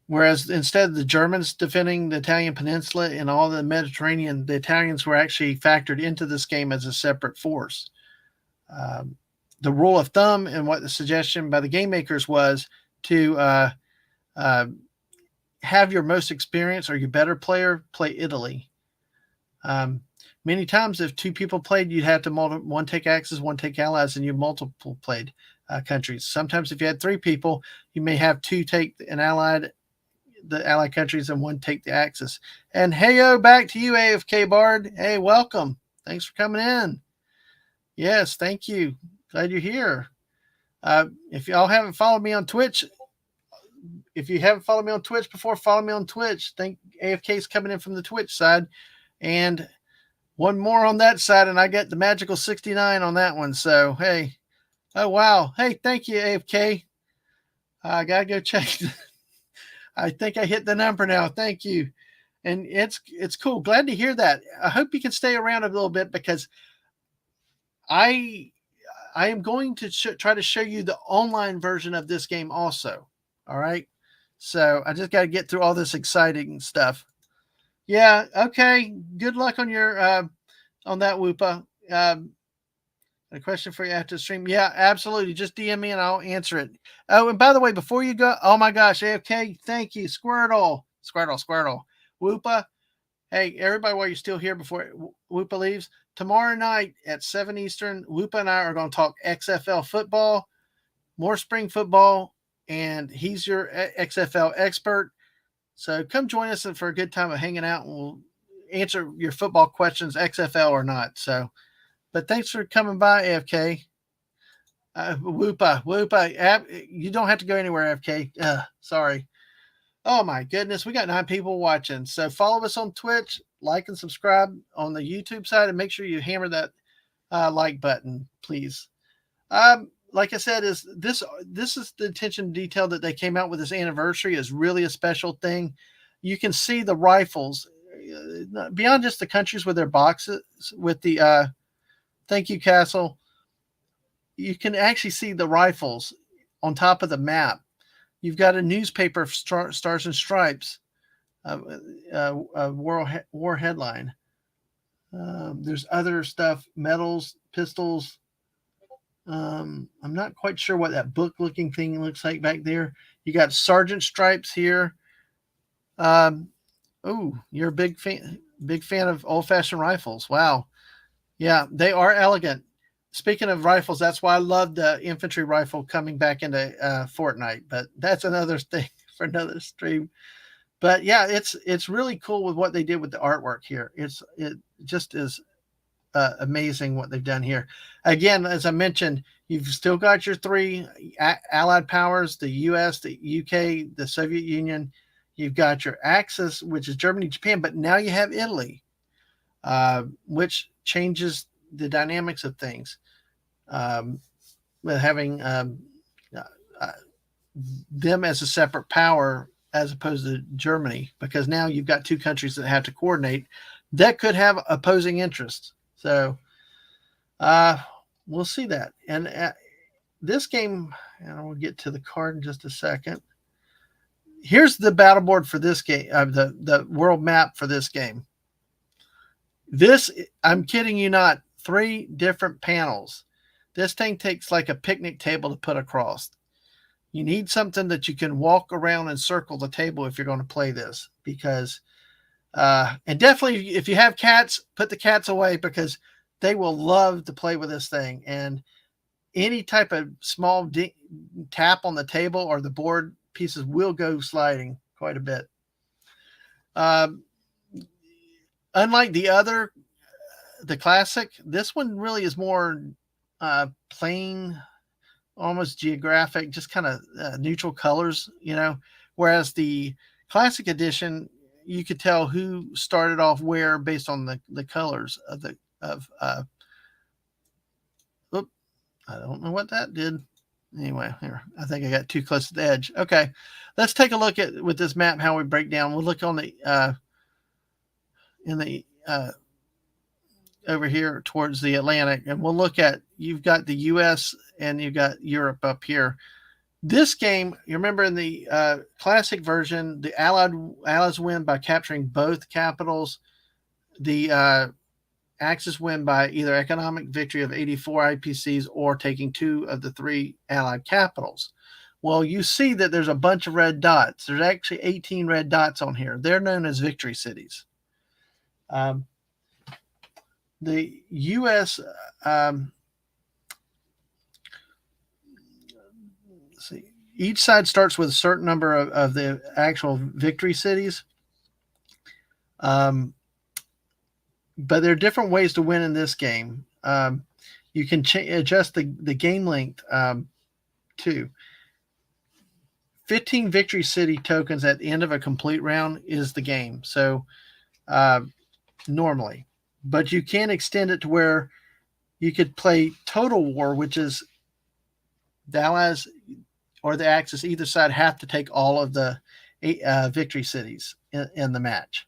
S1: Whereas instead of the Germans defending the Italian peninsula and all the Mediterranean, the Italians were actually factored into this game as a separate force. The rule of thumb and what the suggestion by the game makers was to have your most experienced or your better player play Italy. Many times, if two people played, you'd have to one take Axis, one take Allies, and you multiple played countries. Sometimes, if you had three people, you may have two take the Allied countries and one take the Axis. And hey-o, back to you, AFK Bard. Hey, welcome. Thanks for coming in. Yes, thank you. Glad you're here. If y'all haven't followed me on Twitch, before, follow me on Twitch. Think AFK's coming in from the Twitch side. And one more on that side, and I get the magical 69 on that one. So, hey. Oh, wow. Hey, thank you, AFK. I got to go check. I think I hit the number now. Thank you. And it's cool. Glad to hear that. I hope you can stay around a little bit because I am going to try to show you the online version of this game also. All right. So I just got to get through all this exciting stuff. Yeah. Okay. Good luck on your on that, Whoopa. A question for you after the stream. Yeah, absolutely. Just DM me and I'll answer it. Oh, and by the way, before you go, oh my gosh, AFK, thank you. Squirtle. Whoopa. Hey, everybody, while you're still here before Whoopa leaves, tomorrow night at 7 Eastern, Whoopa and I are going to talk XFL football, more spring football, and he's your XFL expert. So come join us for a good time of hanging out, and we'll answer your football questions, XFL or not. So, but thanks for coming by, AFK. Whoopa. You don't have to go anywhere, AFK. Sorry. Oh, my goodness. We got 9 people watching. So follow us on Twitch, like and subscribe on the YouTube side, and make sure you hammer that like button, please. Like I said, this is the attention to detail that they came out with this anniversary is really a special thing. You can see the rifles beyond just the countries with their boxes with the thank you, Castle. You can actually see the rifles on top of the map. You've got a newspaper, Stars and Stripes, war headline. There's other stuff, medals, pistols. I'm not quite sure what that book-looking thing looks like back there. You got Sergeant Stripes here. Oh, you're a big fan of old-fashioned rifles. Wow. Yeah, they are elegant. Speaking of rifles, that's why I love the infantry rifle coming back into Fortnite. But that's another thing for another stream. But yeah, it's really cool with what they did with the artwork here. It just is amazing what they've done here. Again, as I mentioned, you've still got your three allied powers: the U.S., the U.K., the Soviet Union. You've got your Axis, which is Germany, Japan, but now you have Italy, which changes the dynamics of things. With having uh, uh, them as a separate power as opposed to Germany, because now you've got two countries that have to coordinate that could have opposing interests. So uh, we'll see that. And this game, and we'll get to the card in just a second. Here's the battle board for this game, the world map for this game. This, I'm kidding you not, 3 different panels. This thing takes like a picnic table to put across. You need something that you can walk around and circle the table if you're going to play this, because and definitely if you have cats, put the cats away, because they will love to play with this thing. And any type of small tap on the table or the board pieces will go sliding quite a bit. Unlike the classic, this one really is more plain, almost geographic, just kind of neutral colors, whereas the classic edition, you could tell who started off where based on the colors of I don't know what that did. Anyway, here, I think I got too close to the edge. Okay, let's take a look at with this map how we break down. We'll look on the in the over here towards the Atlantic, and we'll look at, you've got the U.S. and you've got Europe up here. This game, you remember in the classic version, the Allies win by capturing both capitals. The Axis win by either economic victory of 84 IPCs or taking 2 of the 3 Allied capitals. Well, you see that there's a bunch of red dots. There's actually 18 red dots on here. They're known as victory cities. The U.S. Let's see. Each side starts with a certain number of the actual victory cities. But there are different ways to win in this game. You can adjust the game length too. 15 victory city tokens at the end of a complete round is the game. So normally, but you can extend it to where you could play total war, which is the Allies or the Axis, either side, have to take all of the victory cities in the match.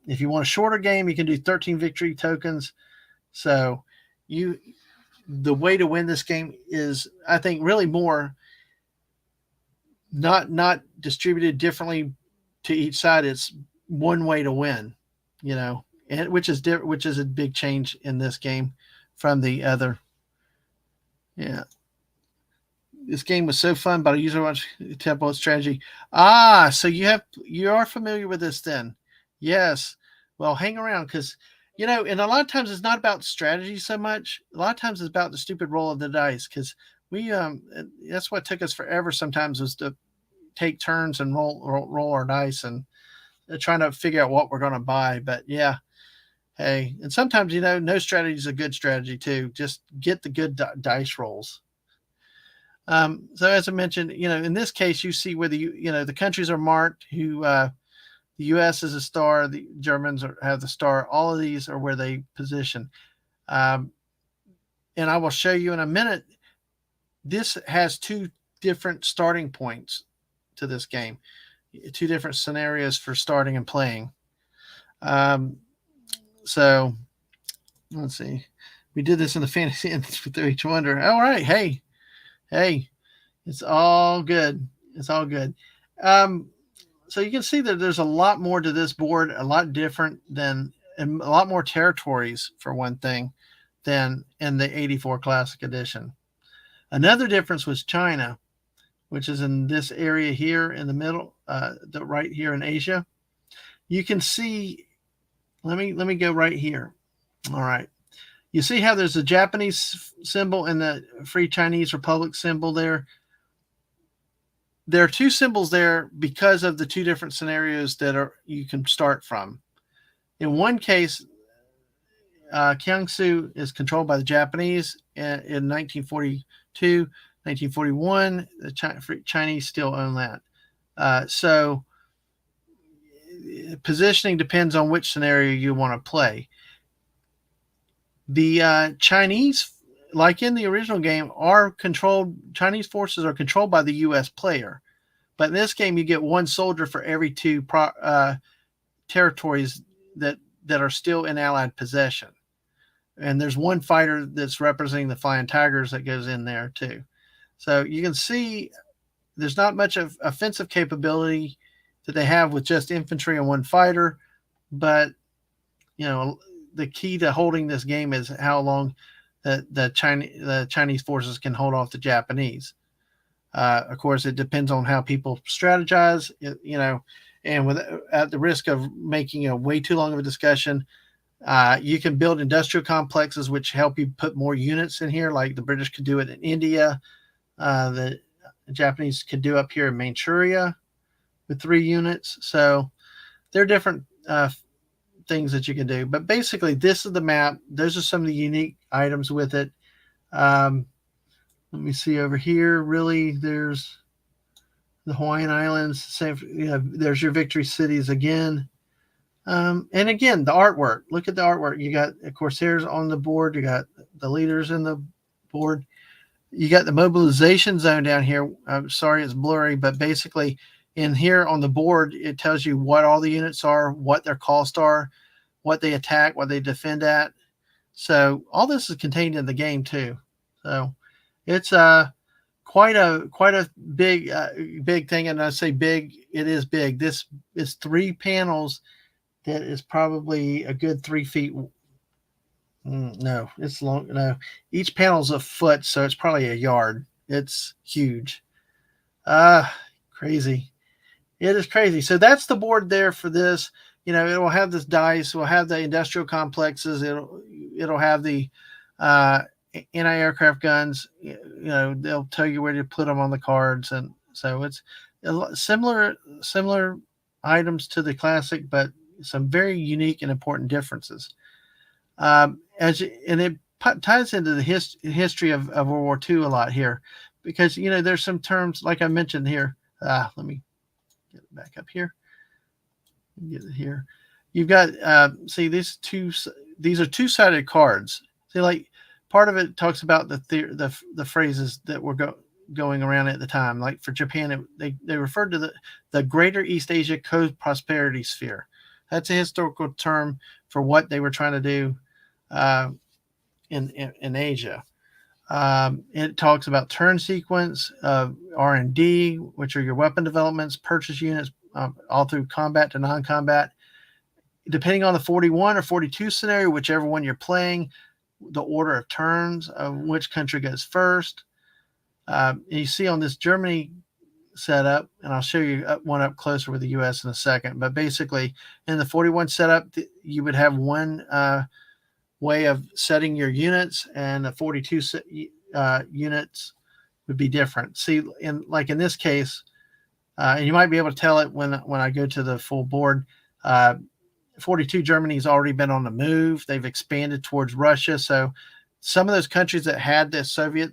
S1: If you want a shorter game, you can do 13 victory tokens. So the way to win this game is, I think, really more not distributed differently to each side. It's one way to win, and which is a big change in this game from the other. Yeah. This game was so fun, but I usually watch tempo strategy. So you are familiar with this then? Yes. Well, hang around, because and a lot of times it's not about strategy so much. A lot of times it's about the stupid roll of the dice, because we that's what took us forever sometimes, was to take turns and roll our dice and trying to figure out what we're going to buy. But yeah, hey, and sometimes no strategy is a good strategy too. Just get the good dice rolls. So as I mentioned, in this case, you see where the countries are marked. The U.S. is a star. The Germans have the star. All of these are where they position. And I will show you in a minute. This has 2 different starting points to this game. 2 different scenarios for starting and playing. So let's see. We did this in the fantasy with each wonder. All right. Hey, it's all good. It's all good. So you can see that there's a lot more to this board, a lot different and a lot more territories, for one thing, than in the 84 Classic Edition. Another difference was China, which is in this area here in the middle, right here in Asia. You can see, let me go right here. All right. You see how there's a Japanese symbol and the Free Chinese Republic symbol there? there are two symbols there because of the two different scenarios that are you can start from. In one case, Kiangsu is controlled by the Japanese in 1942, 1941. The Chinese still own that. So positioning depends on which scenario you want to play. The Chinese, like in the original game, are controlled. Chinese forces are controlled by the U.S. player, but in this game, you get one soldier for every two territories that are still in Allied possession. And there's one fighter that's representing the Flying Tigers that goes in there too. So you can see there's not much of offensive capability that they have with just infantry and one fighter, but the key to holding this game is how long the Chinese forces can hold off the Japanese. Of course, it depends on how people strategize, and at the risk of making a way too long of a discussion, you can build industrial complexes which help you put more units in here, like the British could do it in India. The Japanese could do up here in Manchuria with 3 units. So there are different things that you can do. But basically, this is the map. Those are some of the unique items with it. Let me see over here. Really, there's the Hawaiian Islands. There's your victory cities again. And again, the artwork. Look at the artwork. You got Corsairs on the board. You got the leaders in the board. You got the mobilization zone down here. I'm sorry it's blurry, but basically in here on the board, it tells you what all the units are, what their cost are, what they attack, what they defend at. So all this is contained in the game too. So it's quite a big thing. And I say big, it is big. This is 3 panels that is probably a good 3 feet. No, it's long. No, each panel is a foot, so it's probably a yard. It's huge. Crazy. It is crazy. So that's the board there for this. It will have this dice. We'll have the industrial complexes. It'll have the anti-aircraft guns. They'll tell you where to put them on the cards, and so it's similar items to the classic, but some very unique and important differences. And it ties into the history of World War II a lot here, because there's some terms like I mentioned here. Let me get it back up here. Get it here. You've got see these are two-sided cards. See, like part of it talks about the phrases that were going around at the time. Like for Japan, they referred to the Greater East Asia Coast Prosperity Sphere. That's a historical term for what they were trying to do in Asia. It talks about turn sequence of R&D, which are your weapon developments, purchase units, all through combat to non-combat. Depending on the 41 or 42 scenario, whichever one you're playing, the order of turns of which country goes first. You see on this Germany setup, and I'll show you one up closer with the U.S. in a second, but basically in the 41 setup, you would have one way of setting your units, and the 42 units would be different. See, in this case, and you might be able to tell it when I go to the full board. 42 Germany's already been on the move. They've expanded towards Russia. So some of those countries that had the Soviet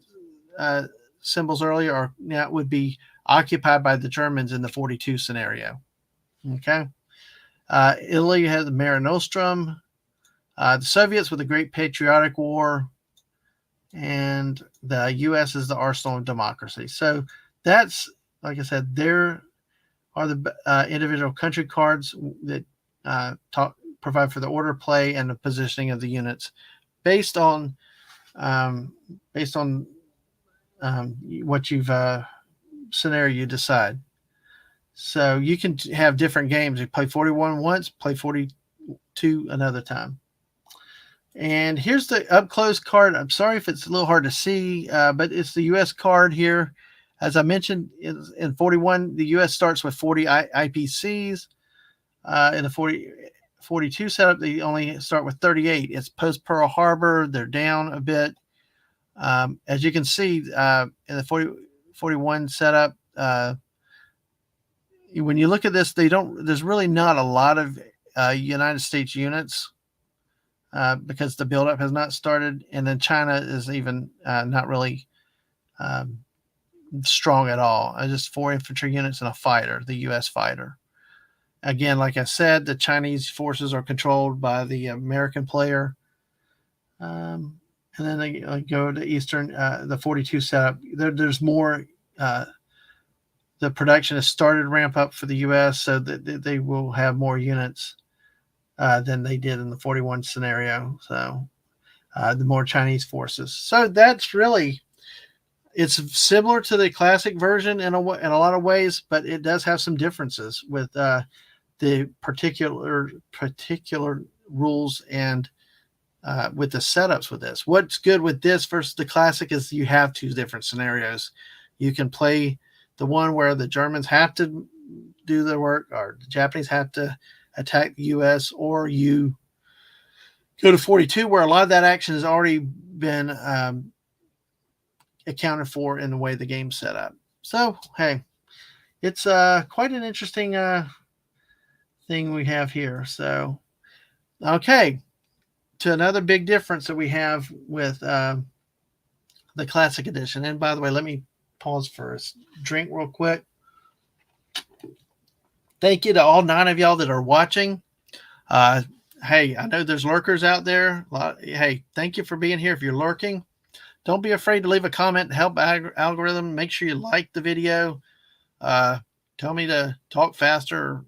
S1: symbols earlier now would be occupied by the Germans in the 42 scenario. Okay. Italy has the Mare Nostrum. The Soviets with the Great Patriotic War, and the U.S. is the Arsenal of Democracy. So that's, like I said, there are the individual country cards that provide for the order of play and the positioning of the units based on what you've scenario you decide. So you can have different games. You play 41 once, play 42 another time. And here's the up close card. I'm sorry if it's a little hard to see, but it's the U.S. card here. As I mentioned, in 41, the U.S. starts with 40 IPCs. In the 42 setup, they only start with 38. It's post-Pearl Harbor. They're down a bit. As you can see, in the 41 setup, when you look at this, there's really not a lot of United States units because the buildup has not started. And then China is even not really um, strong at all. Just 4 infantry units and a fighter, the U.S. fighter. Again, like I said, the Chinese forces are controlled by the American player. And then they go to Eastern, the 42 setup. There's more. The production has started to ramp up for the U.S., so that they will have more units than they did in the 41 scenario. So the more Chinese forces. So that's really, it's similar to the classic version in a lot of ways, but it does have some differences with the particular rules and with the setups with this. What's good with this versus the classic is you have 2 different scenarios. You can play the one where the Germans have to do the work or the Japanese have to attack the U.S., or you go to 42 where a lot of that action has already been accounted for in the way the game's set up. So, hey, it's quite an interesting thing we have here. So, okay, to another big difference that we have with the Classic Edition. And by the way, let me pause for a drink real quick. Thank you to all 9 of y'all that are watching. Hey, I know there's lurkers out there. Hey, thank you for being here. If you're lurking, don't be afraid to leave a comment to help algorithm. Make sure you like the video. Tell me to talk faster,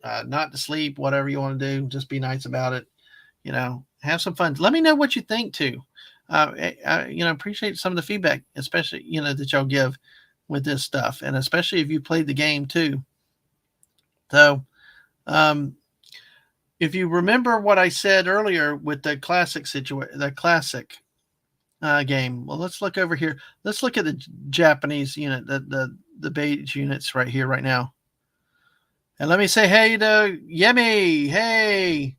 S1: or not to sleep, whatever you want to do. Just be nice about it. Have some fun. Let me know what you think too. Appreciate some of the feedback, especially, that y'all give with this stuff, and especially if you played the game too. So, if you remember what I said earlier with the classic game, well, let's look over here. Let's look at the Japanese unit, the beige units right here, right now. And let me say hey to Yemi. Hey.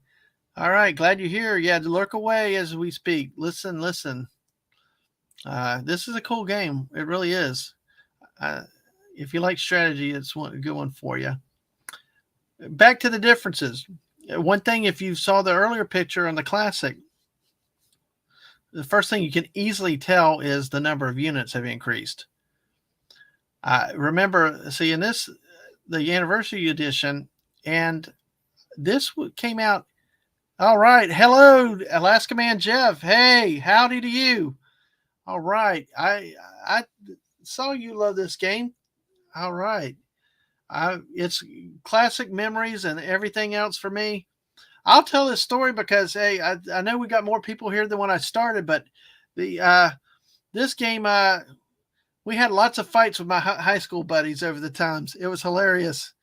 S1: All right, glad you're here. Yeah, lurk away as we speak. Listen. This is a cool game. It really is. If you like strategy, it's a good one for you. Back to the differences. One thing, if you saw the earlier picture on the Classic, the first thing you can easily tell is the number of units have increased. Remember, see, in this, the Anniversary Edition, and this came out. All right. Hello, Alaska Man Jeff. Hey, howdy to you. All right. I saw you love this game. All right. It's classic memories and everything else for me. I'll tell this story because, hey, I know we got more people here than when I started, but this game, we had lots of fights with my high school buddies over the times. It was hilarious.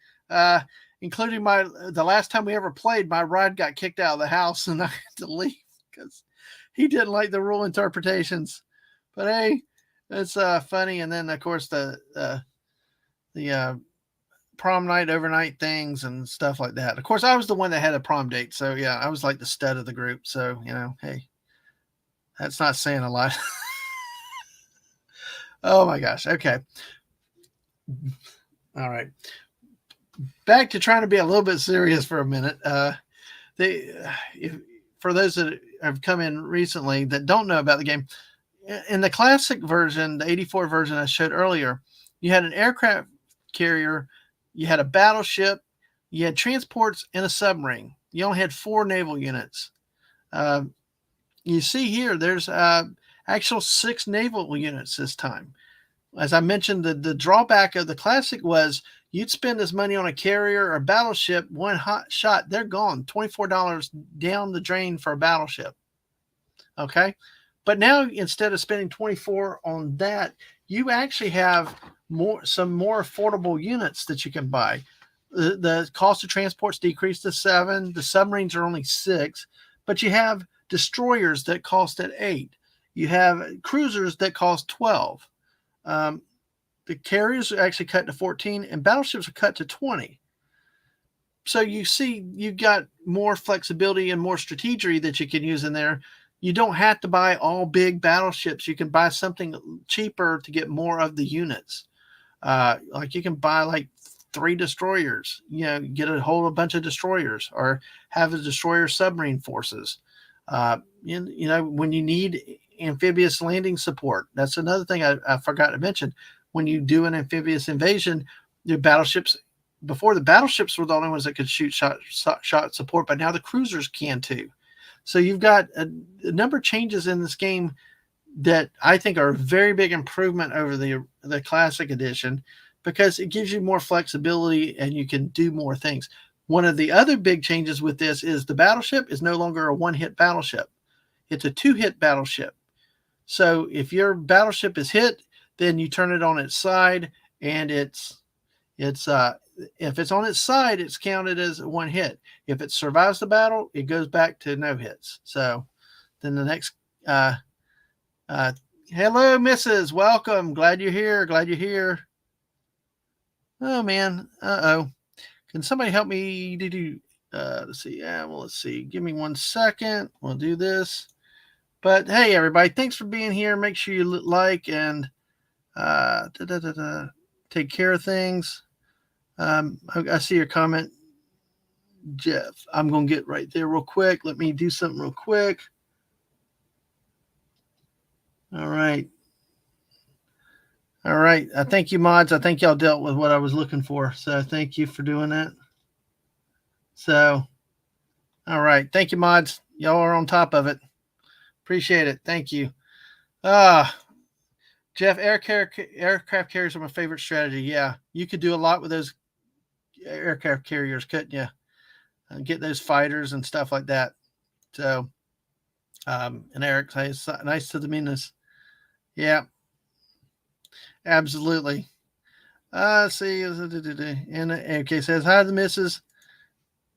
S1: Including the last time we ever played, my rod got kicked out of the house and I had to leave because he didn't like the rule interpretations. But hey, it's funny. And then of course the prom night, overnight things and stuff like that. Of course, I was the one that had a prom date, so yeah, I was like the stud of the group. So hey, that's not saying a lot. Oh my gosh. Okay. All right. Back to trying to be a little bit serious for a minute. For those that have come in recently that don't know about the game, in the classic version, the 84 version I showed earlier, you had an aircraft carrier, you had a battleship, you had transports, and a submarine. You only had 4 naval units. You see here, there's actual 6 naval units this time. As I mentioned, the drawback of the classic was you'd spend this money on a carrier or a battleship, one hot shot, they're gone. $24 down the drain for a battleship. Okay. But now instead of spending $24 on that, you actually have some more affordable units that you can buy. The cost of transport's decreased to 7. The submarines are only 6, but you have destroyers that cost at 8. You have cruisers that cost 12. The carriers are actually cut to 14 and battleships are cut to 20. So you see, you've got more flexibility and more strategy that you can use in there. You don't have to buy all big battleships. You can buy something cheaper to get more of the units. Like you can buy like 3 destroyers. Get a whole bunch of destroyers, or have a destroyer submarine forces. When you need amphibious landing support, that's another thing I forgot to mention. When you do an amphibious invasion, your battleships, before the battleships were the only ones that could shoot shot support, but now the cruisers can too. So you've got a number of changes in this game that I think are a very big improvement over the classic edition, because it gives you more flexibility and you can do more things. One of the other big changes with this is the battleship is no longer a one-hit battleship. It's a 2-hit battleship. So if your battleship is hit, then you turn it on its side, and if it's on its side, it's counted as one hit. If it survives the battle, it goes back to no hits. So then the next hello, Mrs. Welcome. Glad you're here. Oh man. Uh-oh. Can somebody help me do let's see. Let's see. Give me 1 second. We'll do this. But hey, everybody, thanks for being here. Make sure you like and take care of things. I see your comment, Jeff. I'm going to get right there real quick. Let me do something real quick. All right. Thank you, mods. I think y'all dealt with what I was looking for. So thank you for doing that. So, all right. Thank you, mods. Y'all are on top of it. Appreciate it. Thank you. Jeff, aircraft carriers are my favorite strategy. Yeah, you could do a lot with those aircraft carriers, couldn't you? Get those fighters and stuff like that. So, and Eric says, nice to the meanness. Yeah, absolutely. See, and okay, says, hi, the missus.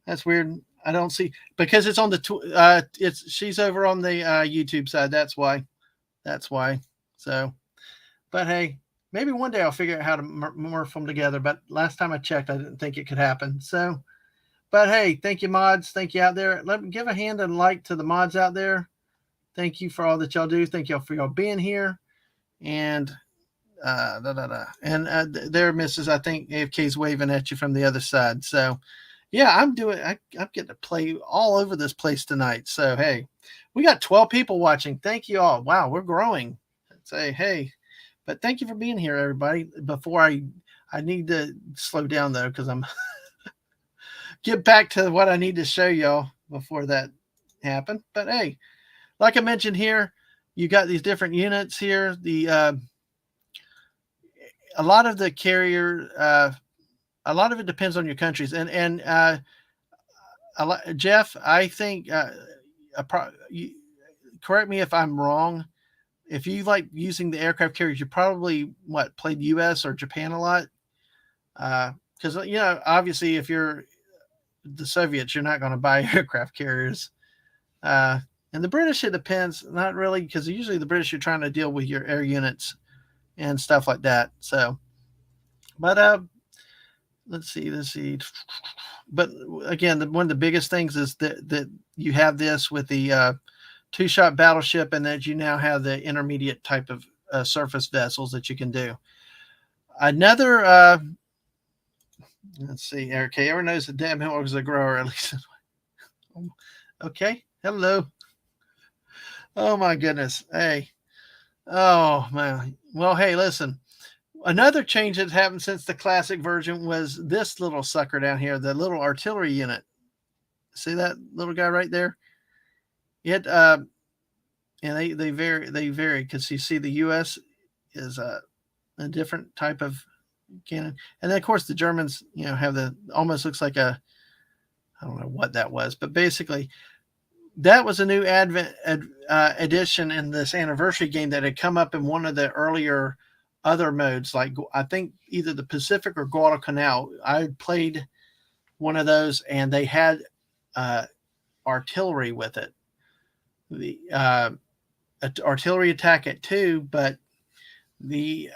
S1: That's weird. I don't see, because it's on the, she's over on the YouTube side. That's why. So, but hey, maybe one day I'll figure out how to morph them together. But last time I checked, I didn't think it could happen. So, but hey, thank you, mods. Thank you out there. Let me give a hand and like to the mods out there. Thank you for all that y'all do. Thank y'all for y'all being here. And there, Mrs. I think AFK's waving at you from the other side. So, yeah, I'm getting to play all over this place tonight. So, hey, we got 12 people watching. Thank you all. Wow, we're growing. Say, hey, but thank you for being here, everybody. Before I need to slow down, though, because I'm get back to what I need to show y'all before that happened. But, hey, like I mentioned here, you got these different units here. A lot of the carrier, a lot of it depends on your countries. And Jeff, I think, correct me if I'm wrong. If you like using the aircraft carriers, you probably played U.S. or Japan a lot. Because obviously, if you're the Soviets, you're not going to buy aircraft carriers. And the British, it depends. Not really, because usually the British, you're trying to deal with your air units and stuff like that. So, but let's see. But again, one of the biggest things is that you have this with the 2-shot battleship, and that you now have the intermediate type of surface vessels that you can do. Another, let's see, Eric, everyone knows the Dadman was a grower, at least. Okay, hello. Oh my goodness. Hey. Oh man. Well, hey, listen. Another change that's happened since the classic version was this little sucker down here, the little artillery unit. See that little guy right there? It and they vary because you see the US is a different type of cannon. And then of course the Germans, have the almost looks like I don't know what that was, but basically that was a new addition in this anniversary game that had come up in one of the earlier other modes, like I think either the Pacific or Guadalcanal. I played one of those, and they had artillery with it. The artillery attack at 2, but the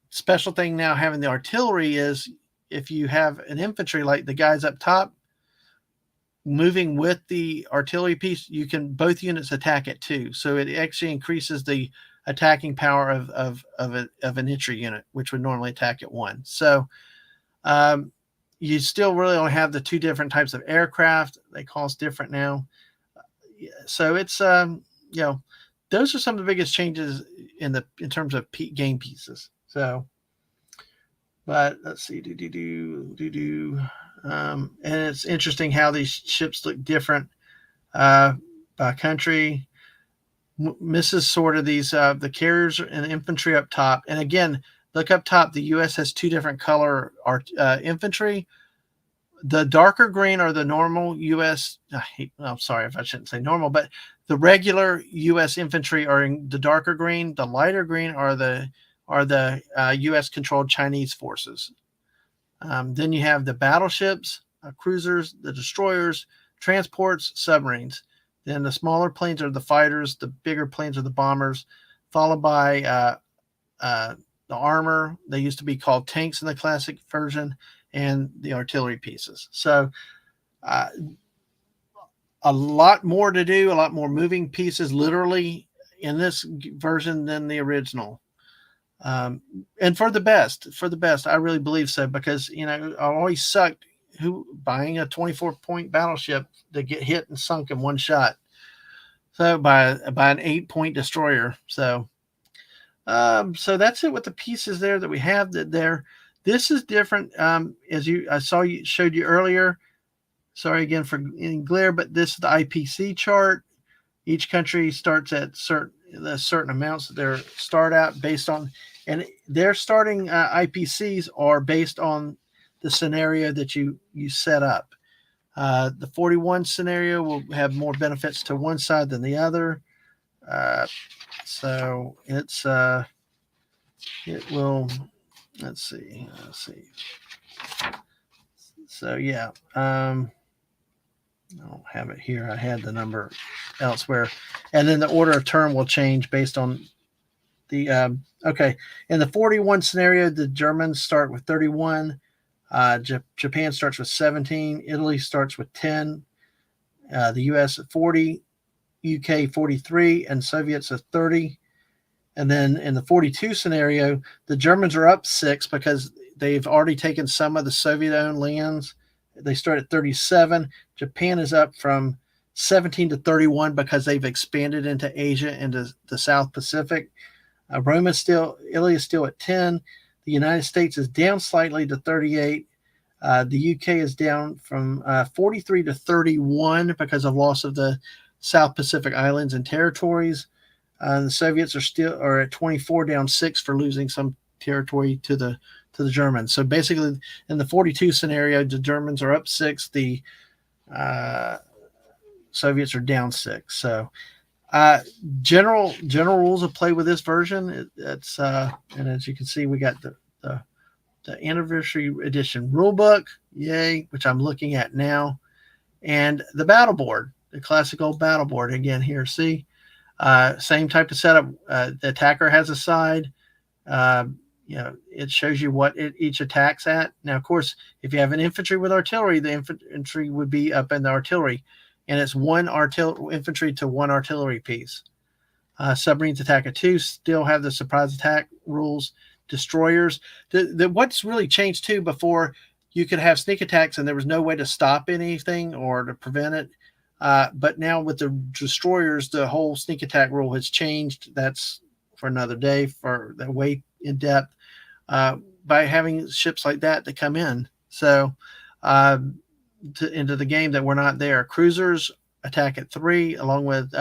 S1: special thing now having the artillery is if you have an infantry like the guys up top moving with the artillery piece, you can both units attack at 2. So it actually increases the attacking power of an infantry unit, which would normally attack at 1. So you still really only have the two different types of aircraft. They cost different now. So it's you know, those are some of the biggest changes in terms of game pieces. So, but let's see, and it's interesting how these ships look different by country. Misses sort of these the carriers and infantry up top, and again, look up top. The U.S. has two different color infantry. The darker green are the normal U.S. I'm sorry if I shouldn't say normal, but the regular U.S. infantry are in the darker green. The lighter green are the U.S. controlled Chinese forces. Then you have the battleships, cruisers, the destroyers, transports, submarines. Then the smaller planes are the fighters. The bigger planes are the bombers, followed by the armor. They used to be called tanks in the classic version, and the artillery pieces. So uh, a lot more to do, a lot more moving pieces literally in this version than the original. And for the best, I really believe so, because I always sucked who buying a 24-point battleship to get hit and sunk in one shot. So by an 8-point destroyer. So that's it with the pieces there that we have there. This is different. As I showed you earlier. Sorry again for any glare, but this is the IPC chart. Each country starts at certain amounts that they start out based on, and their starting IPCs are based on the scenario that you set up. The 41 scenario will have more benefits to one side than the other. So it will. Let's see. So yeah. I don't have it here. I had the number elsewhere. And then the order of term will change based on the okay. In the 41 scenario, the Germans start with 31. Japan starts with 17. Italy starts with 10. The US at 40. UK 43. And Soviets at 30. And then in the 42 scenario, the Germans are up 6 because they've already taken some of the Soviet-owned lands. They start at 37. Japan is up from 17 to 31 because they've expanded into Asia and the South Pacific. Italy is still at 10. The United States is down slightly to 38. The UK is down from 43 to 31 because of loss of the South Pacific Islands and territories. The Soviets are at 24, down 6 for losing some territory to the Germans. So basically, in the 42 scenario, the Germans are up 6. The Soviets are down 6. So general rules of play with this version. It's and as you can see, we got the anniversary edition rulebook, yay, which I'm looking at now, and the battle board, the classic old battle board. Again, here, see, same type of setup. The attacker has a side. It shows you what each attacks at. Now, of course, if you have an infantry with artillery, the infantry would be up in the artillery, and it's one infantry to one artillery piece. Submarines attack at 2, still have the surprise attack rules. Destroyers, what's really changed too, before you could have sneak attacks and there was no way to stop anything or to prevent it. But now with the destroyers, the whole sneak attack rule has changed. That's for another day, for the way in depth, by having ships like that come in. So into the game that were not there. Cruisers attack at 3, along with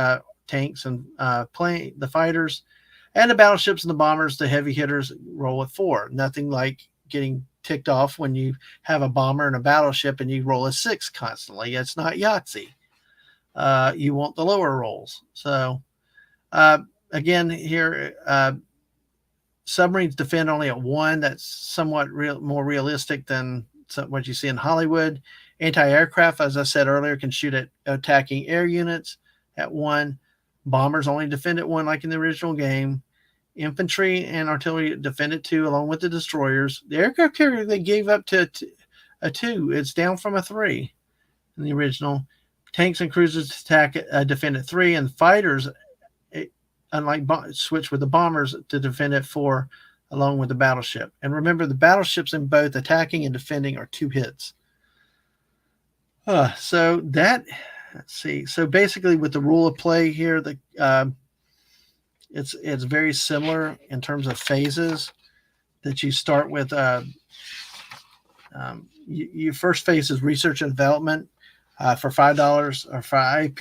S1: tanks and the fighters, and the battleships and the bombers, the heavy hitters, roll at 4. Nothing like getting ticked off when you have a bomber and a battleship and you roll a 6 constantly. It's not Yahtzee. You want the lower rolls. So again, here, submarines defend only at 1. That's somewhat more realistic than what you see in Hollywood. Anti-aircraft, as I said earlier, can shoot at attacking air units at 1. Bombers only defend at 1, like in the original game. Infantry and artillery defend at 2, along with the destroyers. The aircraft carrier, they gave up to a 2. It's down from a 3 in the original. Tanks and cruisers defend at 3, and fighters, unlike switch with the bombers, to defend at 4, along with the battleship. And remember, the battleships in both attacking and defending are 2 hits. So that, let's see. So basically, with the rule of play here, it's very similar in terms of phases. That you start with. Your first phase is research and development. For $5 or five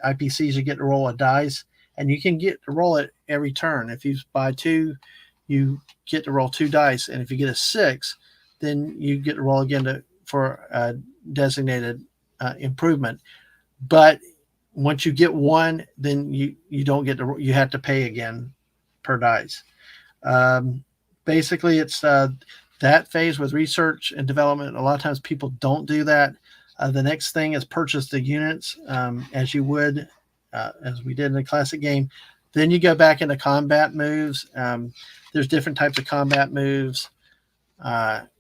S1: IPCs, you get to roll a dice, and you can get to roll it every turn. If you buy 2, you get to roll 2 dice, and if you get a 6, then you get to roll again for a designated improvement. But once you get 1, then you don't get to. You have to pay again per dice. Basically, it's that phase with research and development. A lot of times people don't do that. The next thing is purchase the units as you would, as we did in the classic game. Then you go back into combat moves. There's different types of combat moves,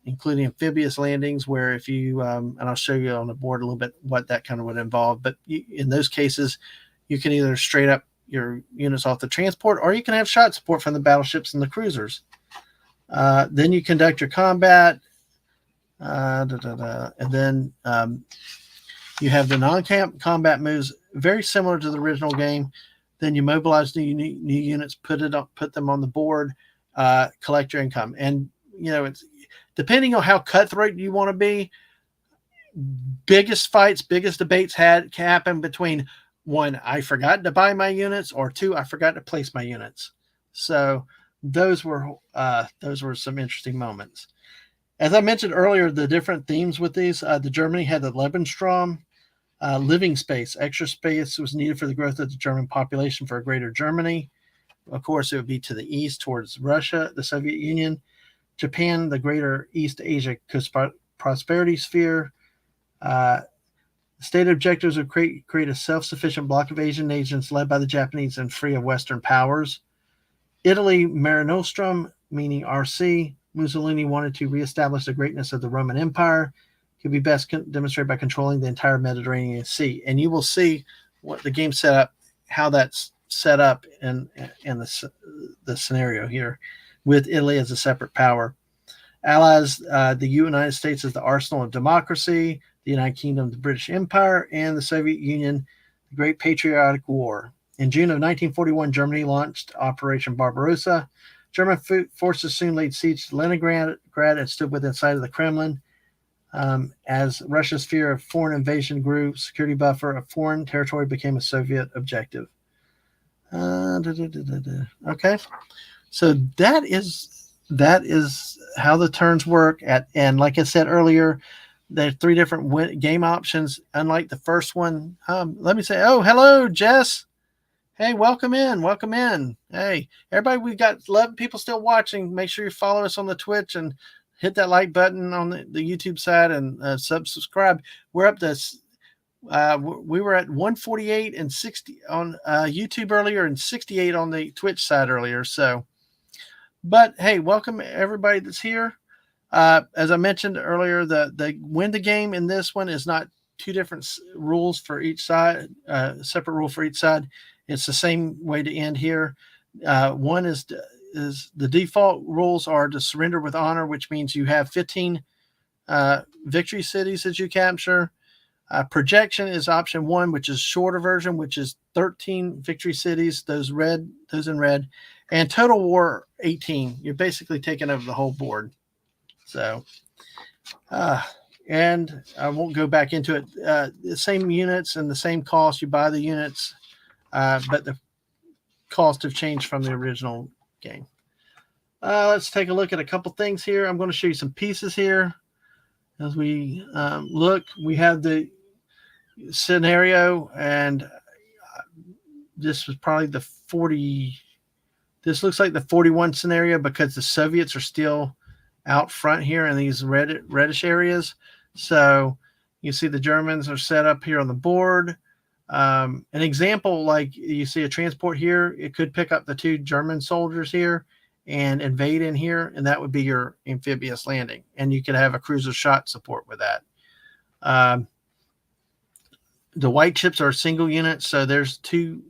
S1: including amphibious landings, where if you, and I'll show you on the board a little bit what that kind of would involve. But in those cases, you can either straight up your units off the transport, or you can have shot support from the battleships and the cruisers. Then you conduct your combat. And then you have the non-combat moves, very similar to the original game. Then you mobilize new units, put them on the board, collect your income. And it's depending on how cutthroat you want to be. Biggest fights, biggest debates happen between 1, I forgot to buy my units, or 2, I forgot to place my units. So those were some interesting moments. As I mentioned earlier, the different themes with these, the Germany had the Lebensraum, living space. Extra space was needed for the growth of the German population for a greater Germany. Of course, it would be to the east towards Russia, the Soviet Union. Japan, the greater East Asia prosperity sphere. Stated objectives would create a self-sufficient bloc of Asian nations led by the Japanese and free of Western powers. Italy, Mare Nostrum, meaning RC. Mussolini wanted to reestablish the greatness of the Roman Empire. Could be best demonstrated by controlling the entire Mediterranean Sea. And you will see what the game set up, how that's set up in the scenario here, with Italy as a separate power. Allies, the United States as the arsenal of democracy, the United Kingdom, the British Empire, and the Soviet Union, the Great Patriotic War. In June of 1941, Germany launched Operation Barbarossa. German forces soon laid siege to Leningrad and stood within sight of the Kremlin. As Russia's fear of foreign invasion grew, security buffer of foreign territory became a Soviet objective. Okay, so that is how the turns work. And like I said earlier, there are 3 different game options. Unlike the first one, let me say, hello, Jess. Hey, welcome in. Hey, everybody, we got 11 people still watching. Make sure you follow us on the Twitch and hit that like button on the YouTube side and subscribe. We're up to, we were at 148 and 60 on YouTube earlier and 68 on the Twitch side earlier. So, but hey, welcome everybody that's here. As I mentioned earlier, the win the game in this one is not 2 different rules for each side, separate rule for each side. It's the same way to end here. One is the default rules are to surrender with honor, which means you have 15 victory cities that you capture. Projection is option 1, which is shorter version, which is 13 victory cities, those in red, and total war 18. You're basically taking over the whole board. So, and I won't go back into it. The same units and the same cost. You buy the units. But the cost have changed from the original game. Let's take a look at a couple things here. I'm going to show you some pieces here. As we look, we have the scenario, and this was probably the 40. This looks like the 41 scenario because the Soviets are still out front here in these reddish areas. So you see the Germans are set up here on the board. An example, like you see a transport here, it could pick up the 2 German soldiers here and invade in here, and that would be your amphibious landing. And you could have a cruiser shot support with that. The white chips are single units, so there's two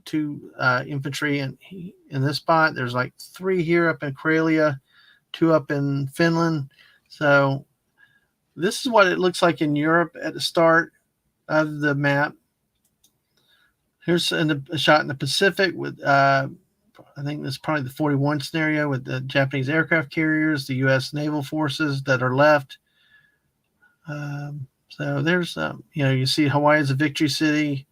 S1: infantry in this spot. There's like 3 here up in Karelia. two up in Finland. So this is what it looks like in Europe at the start of the map. Here's a shot in the Pacific with, I think this is probably the 41 scenario with the Japanese aircraft carriers, the U.S. naval forces that are left. So there's, you see Hawaii as a victory city.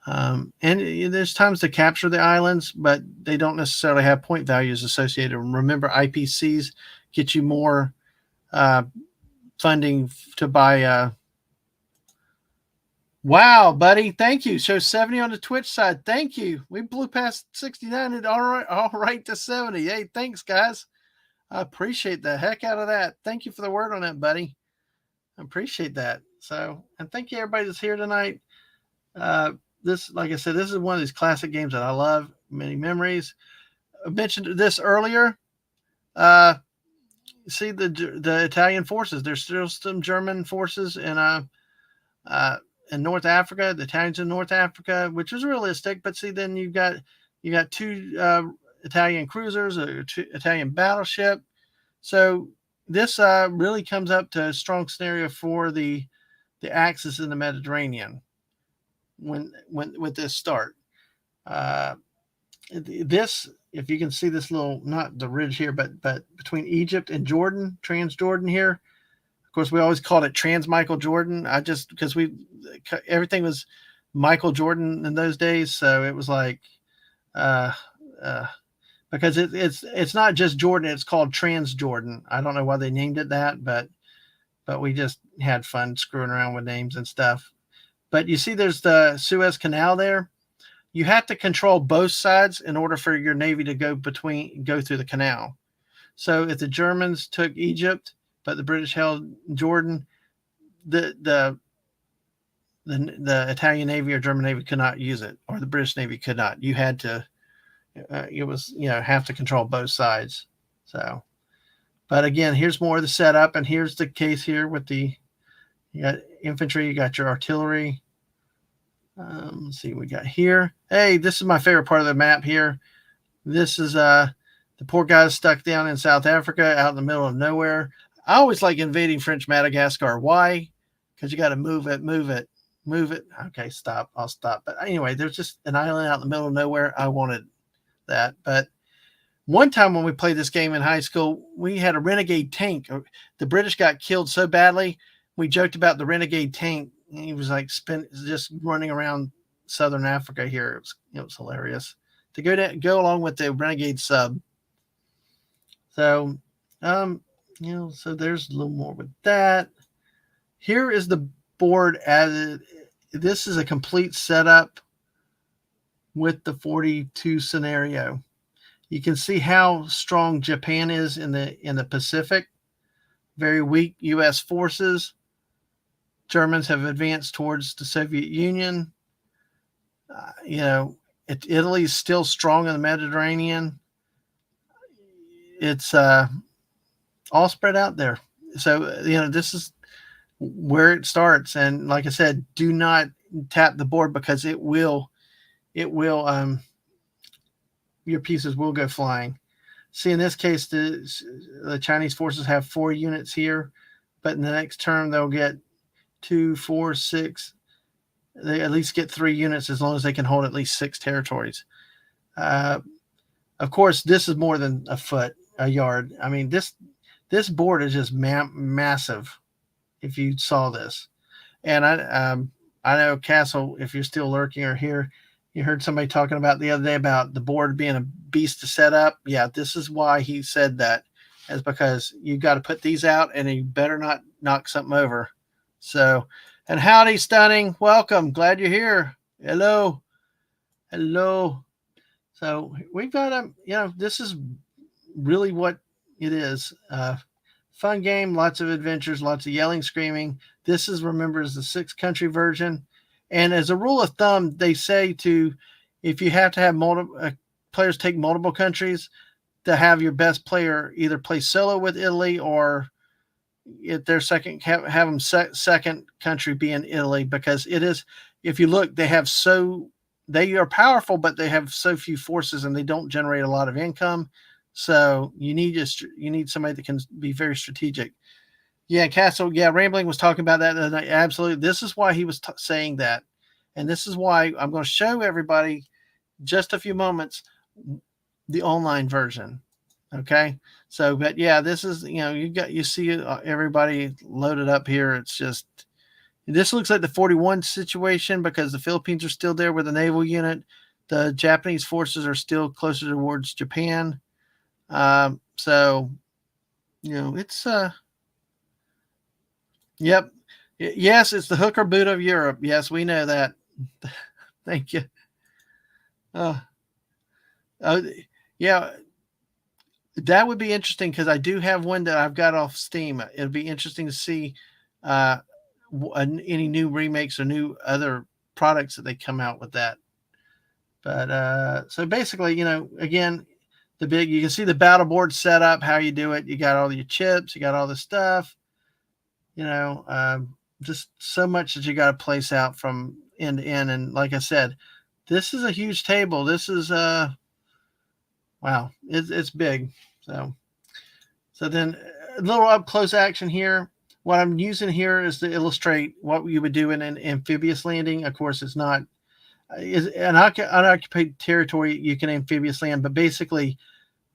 S1: And there's times to capture the islands, but they don't necessarily have point values associated. Remember, IPCs get you more funding to buy. Wow, buddy. Thank you. Show 70 on the Twitch side. Thank you. We blew past 69 and all right to 70. Hey, thanks, guys. I appreciate the heck out of that. Thank you for the word on that, buddy. I appreciate that. So, and thank you everybody that's here tonight. This, like I said, this is one of these classic games that I love. Many memories. I mentioned this earlier. See the Italian forces. There's still some German forces in North Africa. The Italians in North Africa, which is realistic. But see, then you got two Italian cruisers, a Italian battleship. So this really comes up to a strong scenario for the Axis in the Mediterranean when with this start. This, if you can see this little, not the ridge here, but between Egypt and Jordan, Transjordan here. Of course, we always called it Trans Michael Jordan. Because everything was Michael Jordan in those days, so it was like, because it's not just Jordan, it's called Transjordan. I don't know why they named it that, but we just had fun screwing around with names and stuff. But you see, there's the Suez Canal there. You have to control both sides in order for your Navy to go through the canal. So if the Germans took Egypt, but the British held Jordan, the Italian Navy or German Navy could not use it, or the British Navy could not. You had to, have to control both sides. So, but again, here's more of the setup, and here's the case here with you got infantry, you got your artillery. Let's see what we got here. Hey, this is my favorite part of the map here. This is the poor guys stuck down in South Africa out in the middle of nowhere. I always like invading French Madagascar. Why? Because you got to move it. Okay, stop. I'll stop. But anyway, there's just an island out in the middle of nowhere. I wanted that. But one time when we played this game in high school, we had a renegade tank. The British got killed so badly, we joked about the renegade tank. He was like just running around southern Africa here. It was hilarious to go along with the renegade sub. So, so there's a little more with that. Here is the board this is a complete setup with the 42 scenario. You can see how strong Japan is in the Pacific. Very weak U.S. forces. Germans have advanced towards the Soviet Union. Italy is still strong in the Mediterranean. It's all spread out there. So, this is where it starts. And like I said, do not tap the board because it will, your pieces will go flying. See, in this case, the Chinese forces have 4 units here, but in the next turn, they'll get 2, 4, 6. They at least get 3 units as long as they can hold at least 6 territories. Of course, this is more than a yard. I mean, this board is just massive. If you saw this, and I know Castle, if you're still lurking or here, you heard somebody talking about the other day about the board being a beast to set up. Yeah, this is why he said that, is because you got to put these out, and you better not knock something over. So, and howdy, Stunning. Welcome. Glad you're here. Hello. So we've got this is really what it is. Fun game, lots of adventures, lots of yelling, screaming. This is, remember, is the 6-country version. And as a rule of thumb, they say if you have to have multiple players take multiple countries, to have your best player either play solo with Italy or if their second have them second country be in Italy, because it is, if you look, they are powerful, but they have so few forces and they don't generate a lot of income. So you need somebody that can be very strategic. Yeah, Castle. Yeah, Rambling was talking about that. And absolutely, this is why he was saying that, and this is why I'm going to show everybody just a few moments the online version. Okay, so but yeah, this is you see everybody loaded up here. It's just this looks like the 41 situation because the Philippines are still there with a naval unit. The Japanese forces are still closer towards Japan. So it's yep. Yes, it's the hooker boot of Europe. Yes, we know that. Thank you. Uh, uh, yeah, that would be interesting because I do have one that I've got off Steam. It'd be interesting to see uh, any new remakes or new other products that they come out with that. But so basically, again, you can see the battle board set up, how you do it. You got all your chips, you got all the stuff. Just so much that you got to place out from end to end. And like I said, this is a huge table. This is wow, it's big. So then a little up close action here. What I'm using here is to illustrate what you would do in an amphibious landing. Of course, it's not is an unoccupied territory. You can amphibious land, but basically,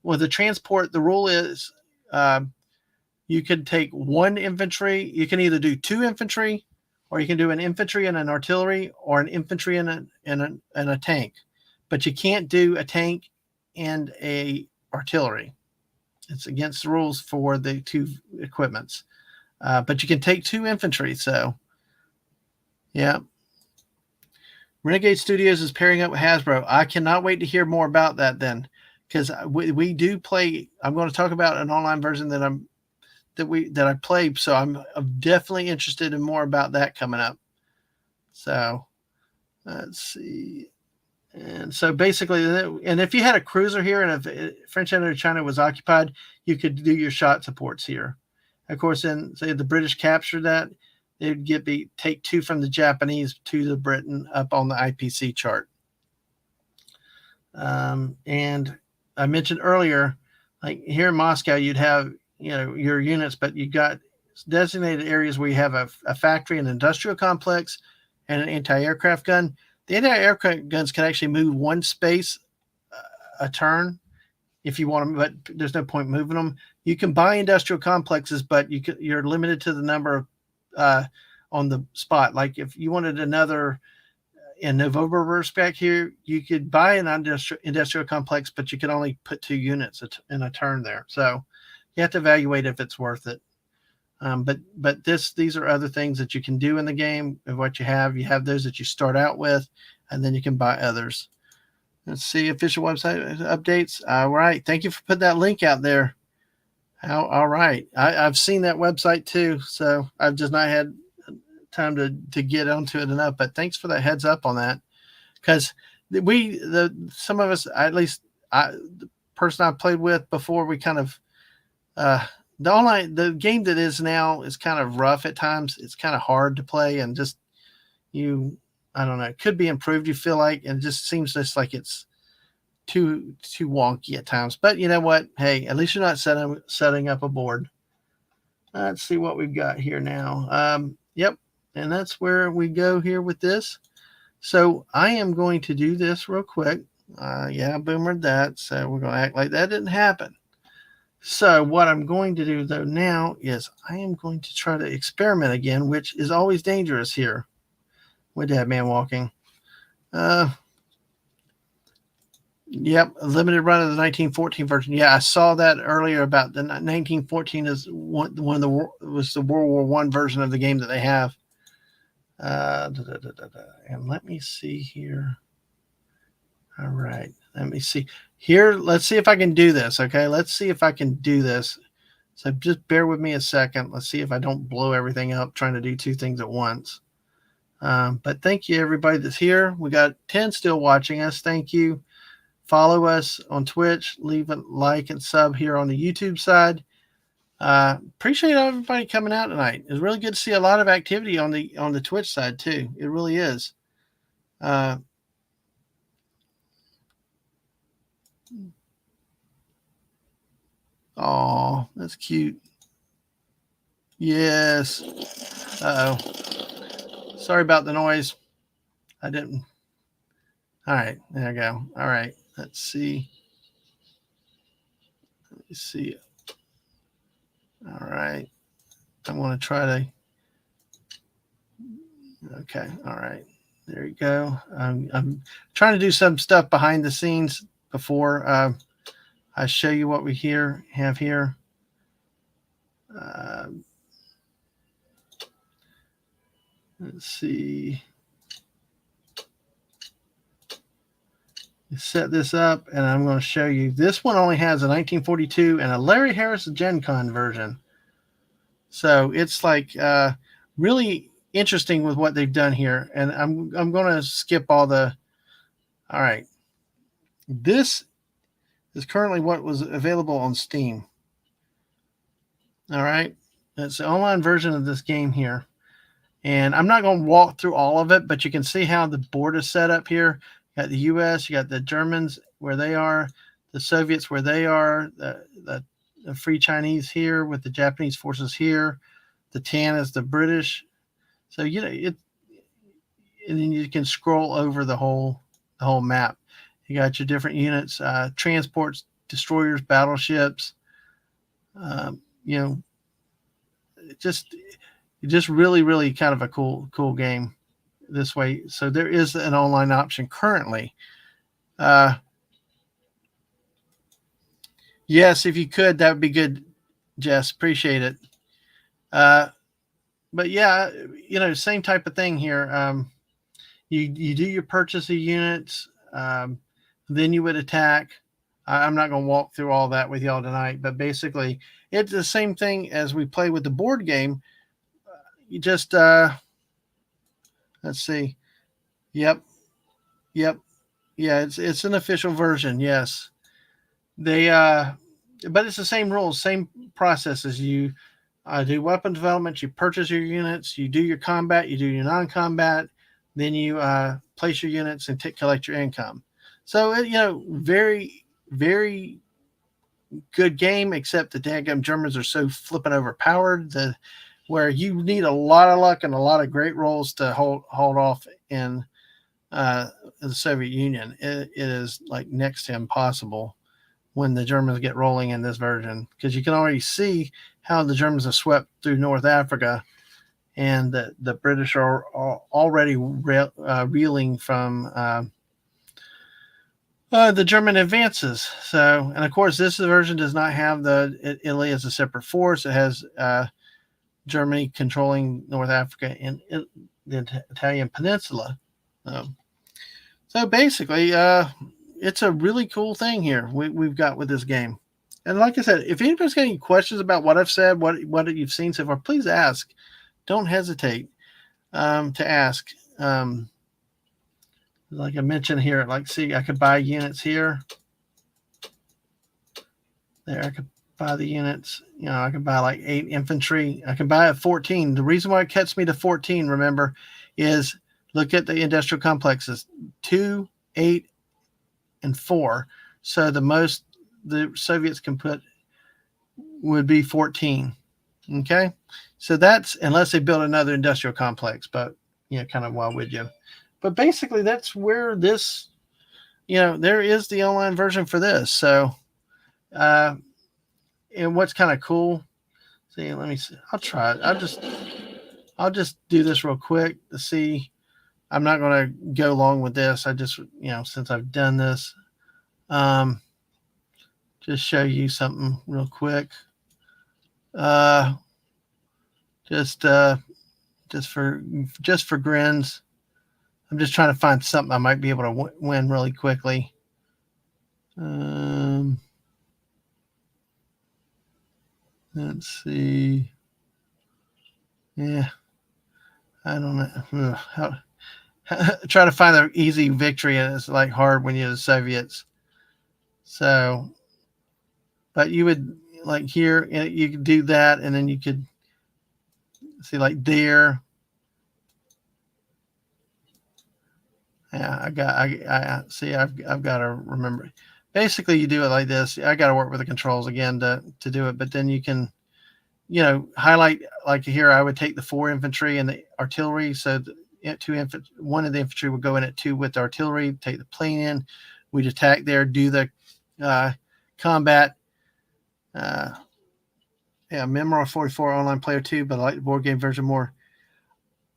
S1: with the transport, the rule is you can take one infantry. You can either do two infantry, or you can do an infantry and an artillery, or an infantry and a tank. But you can't do a tank and a artillery. It's against the rules for the two equipments. But you can take two infantry. So, yeah. Renegade Studios is pairing up with Hasbro. I cannot wait to hear more about that then, because we do play. I'm going to talk about an online version that I play. So I'm definitely interested in more about that coming up. So let's see. And so basically, and if you had a cruiser here and if French Indochina was occupied, you could do your shot supports here. Of course, then say the British captured that, they'd take two from the Japanese to the Britain up on the IPC chart. And I mentioned earlier, like here in Moscow, you'd have your units, but you got designated areas where you have a factory, an industrial complex, and an anti-aircraft gun. The anti-aircraft guns can actually move one space a turn if you want them, but there's no point moving them. You can buy industrial complexes, but you're limited to the number on the spot. Like if you wanted another in November spec here, you could buy an industrial complex, but you could only put 2 units in a turn there. So you have to evaluate if it's worth it. But these are other things that you can do in the game of what you have. You have those that you start out with, and then you can buy others. Let's see, official website updates. All right. Thank you for putting that link out there. All right. I've seen that website too, so I've just not had time to get onto it enough. But thanks for that heads up on that, because some of us, at least the person I played with before, we kind of the game that is now is kind of rough at times. It's kind of hard to play, and just I don't know, it could be improved. You feel like, and it just seems just like it's too wonky at times. But you know what? Hey, at least you're not setting up a board. Let's see what we've got here now. Yep, and that's where we go here with this. So I am going to do this real quick. Yeah, boomered that. So we're going to act like that didn't happen. So what I'm going to do though now is I am going to try to experiment again, which is always dangerous here with Dadman walking. Yep, a limited run of the 1914 version. Yeah, I saw that earlier about the 1914 is one of the was the World War I version of the game that they have. And let me see here. All right, let me see here. Let's see if I can do this. Okay, let's see if I can do this. So just bear with me a second. Let's see if I don't blow everything up trying to do 2 things at once. But thank you everybody that's here. We got 10 still watching us. Thank you. Follow us on Twitch. Leave a like and sub here on the YouTube side. Appreciate everybody coming out tonight. It's really good to see a lot of activity on the Twitch side too. It really is. Oh, that's cute. Yes. Uh-oh. Sorry about the noise. I didn't. All right, there we go. All right, let's see. Let me see. All right, I'm going to try to. Okay, all right. There you go. I'm trying to do some stuff behind the scenes before I show you what we have here. Uh, let's see. Set this up, and I'm going to show you. This one only has a 1942 and a Larry Harris Gen Con version. So it's like really interesting with what they've done here. And I'm going to skip all the. All right. This is currently what was available on Steam. All right. It's the online version of this game here. And I'm not going to walk through all of it, but you can see how the board is set up here. You got the U.S., you got the Germans where they are, the Soviets where they are, the Free Chinese here with the Japanese forces here. The tan is the British. So, you know, and then you can scroll over the whole map. You got your different units, transports, destroyers, battleships. You know, just really kind of a cool game this way. So there is an online option currently. Yes, if you could, that would be good, Jess. Appreciate it. But yeah, you know, same type of thing here. You do your purchase of units, then you would attack. I'm not going to walk through all that with y'all tonight, but basically, it's the same thing as we play with the board game. You just let's see. Yep. Yeah, it's an official version. Yes, they but it's the same rules, same processes. You do weapon development, you purchase your units, you do your combat, you do your non-combat, then you place your units and collect your income. So you know, very good game, except the daggum Germans are so flipping overpowered where you need a lot of luck and a lot of great rolls to hold off in the Soviet Union. It is like next to impossible when the Germans get rolling in this version, because you can already see how the Germans have swept through North Africa, and the British are already reeling from the German advances. So, and of course, this version does not have Italy as a separate force. It has Germany controlling North Africa and the Italian peninsula. So basically, it's a really cool thing here we've got with this game. And like I said, if anybody's got any questions about what I've said, what you've seen so far, please ask. Don't hesitate to ask. Like I mentioned here, like, see, I could buy units here. There, I could buy the units. You know, I could buy like 8 infantry. I can buy at 14. The reason why it cuts me to 14, remember, is look at the industrial complexes, 2, 8, and 4. So the most the Soviets can put would be 14. Okay, so that's unless they build another industrial complex, but you know, kind of why would you? But basically, that's where this, you know, there is the online version for this. So, and what's kind of cool. See, let me see. I'll try it. I'll just do this real quick to see. I'm not going to go long with this. I just, you know, since I've done this, just show you something real quick. Just for grins. I'm just trying to find something I might be able to win really quickly. Let's see. Yeah, I don't know how. Try to find an easy victory, and it's like hard when you're the Soviets. So, but you would like here, you could do that, and then you could see like there. Yeah, I see. I've got to remember. basically you do it like this. I got to work with the controls again to do it, but then you can, highlight, like here. I would take the 4 infantry and the artillery. So one of the infantry would go in at 2 with the artillery. Take the plane in. We'd attack there. Do the combat. Memoir 44 online player 2, but I like the board game version more.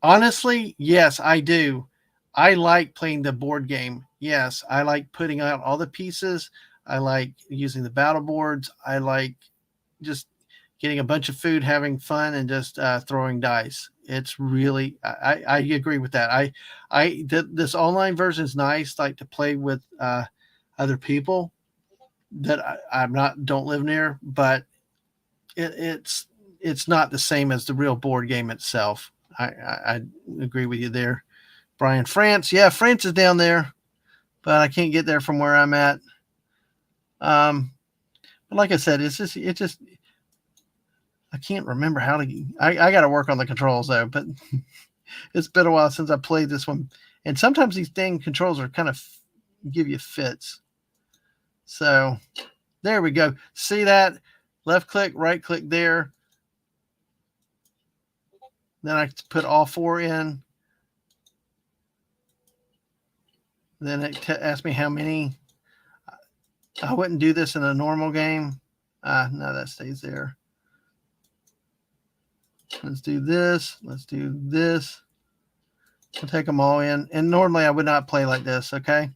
S1: Honestly, yes, I do. I like playing the board game. Yes, I like putting out all the pieces. I like using the battle boards. I like just getting a bunch of food, having fun, and just throwing dice. It's really, I agree with that. This online version is nice, like to play with other people that I'm not don't live near, but it's not the same as the real board game itself. I agree with you there, Brian. France, yeah, France is down there, but I can't get there from where I'm at. But like I said, it just I can't remember how to. I got to work on the controls though, but it's been a while since I played this one, and sometimes these dang controls are kind of give you fits. So there we go. See that? Left click, right click there. Then I put all 4 in. Then it asked me how many. I wouldn't do this in a normal game. No, that stays there. Let's do this. Let's do this. We'll take them all in. And normally I would not play like this, okay?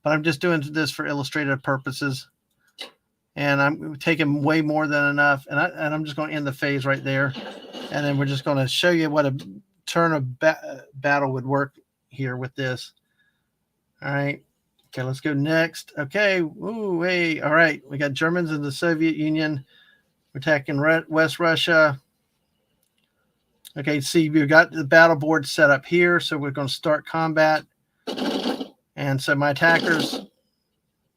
S1: But I'm just doing this for illustrative purposes. And I'm taking way more than enough. And I'm just going to end the phase right there. And then we're just going to show you what a turn of battle would work here with this. All right. Okay, let's go next. Okay. Ooh, hey. All right. We got Germans in the Soviet Union. We're attacking West Russia. Okay, see, we've got the battle board set up here. So we're going to start combat. And so my attackers.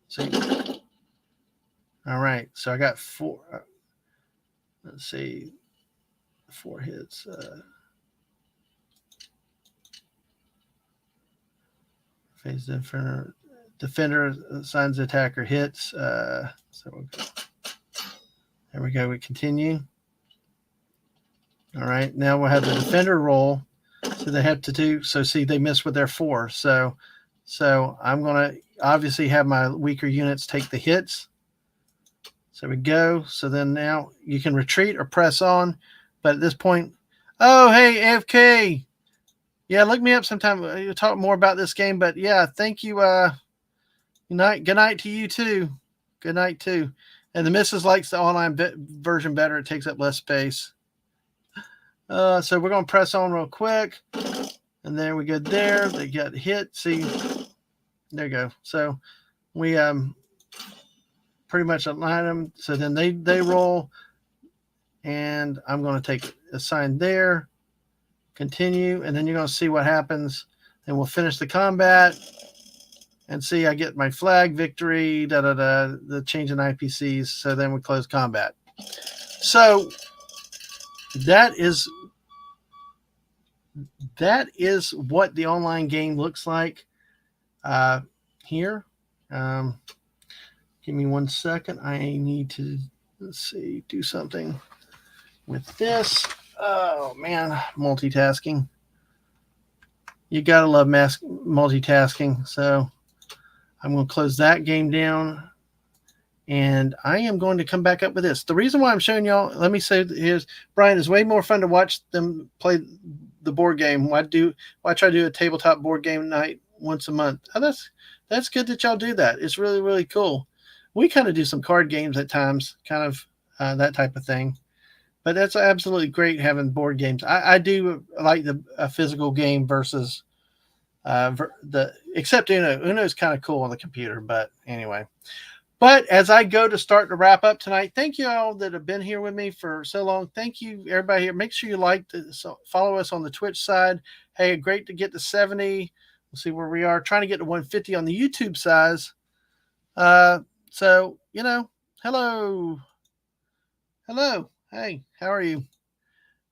S1: See. All right. So I got 4. Let's see. 4 hits. Phase defender assigns the attacker hits. So we'll go. There we go. We continue. All right. Now we'll have the defender roll. So they have to do. So see, they missed with their 4. So I'm going to obviously have my weaker units take the hits. So we go. So then now you can retreat or press on. But at this point, oh, hey, AFK. Yeah, look me up sometime. You'll talk more about this game. But yeah, thank you. Good night to you too. Good night too. And the missus likes the online version better. It takes up less space. So we're going to press on real quick. And then we go there. They get hit. See, there you go. So we pretty much align them. So then they roll. And I'm going to take a sign there. Continue. And then you're going to see what happens. And we'll finish the combat. And see, I get my flag, victory, the change in IPCs. So then we close combat. So that is what the online game looks like here. Give me 1 second. I need to, let's see, do something with this. Oh, man, multitasking. You got to love multitasking. So I'm going to close that game down. And I am going to come back up with this. The reason why I'm showing y'all, let me say is, Brian, it's way more fun to watch them play the board game. Why try to do a tabletop board game night once a month? Oh, that's good that y'all do that. It's really, really cool. We kind of do some card games at times, kind of that type of thing. But that's absolutely great having board games. I do like the physical game versus except Uno. Uno is kind of cool on the computer, but anyway. But as I go to start to wrap up tonight, thank you all that have been here with me for so long. Thank you, everybody here. Make sure you follow us on the Twitch side. Hey, great to get to 70. We'll see where we are. Trying to get to 150 on the YouTube size. So, hello. Hello. Hey, how are you?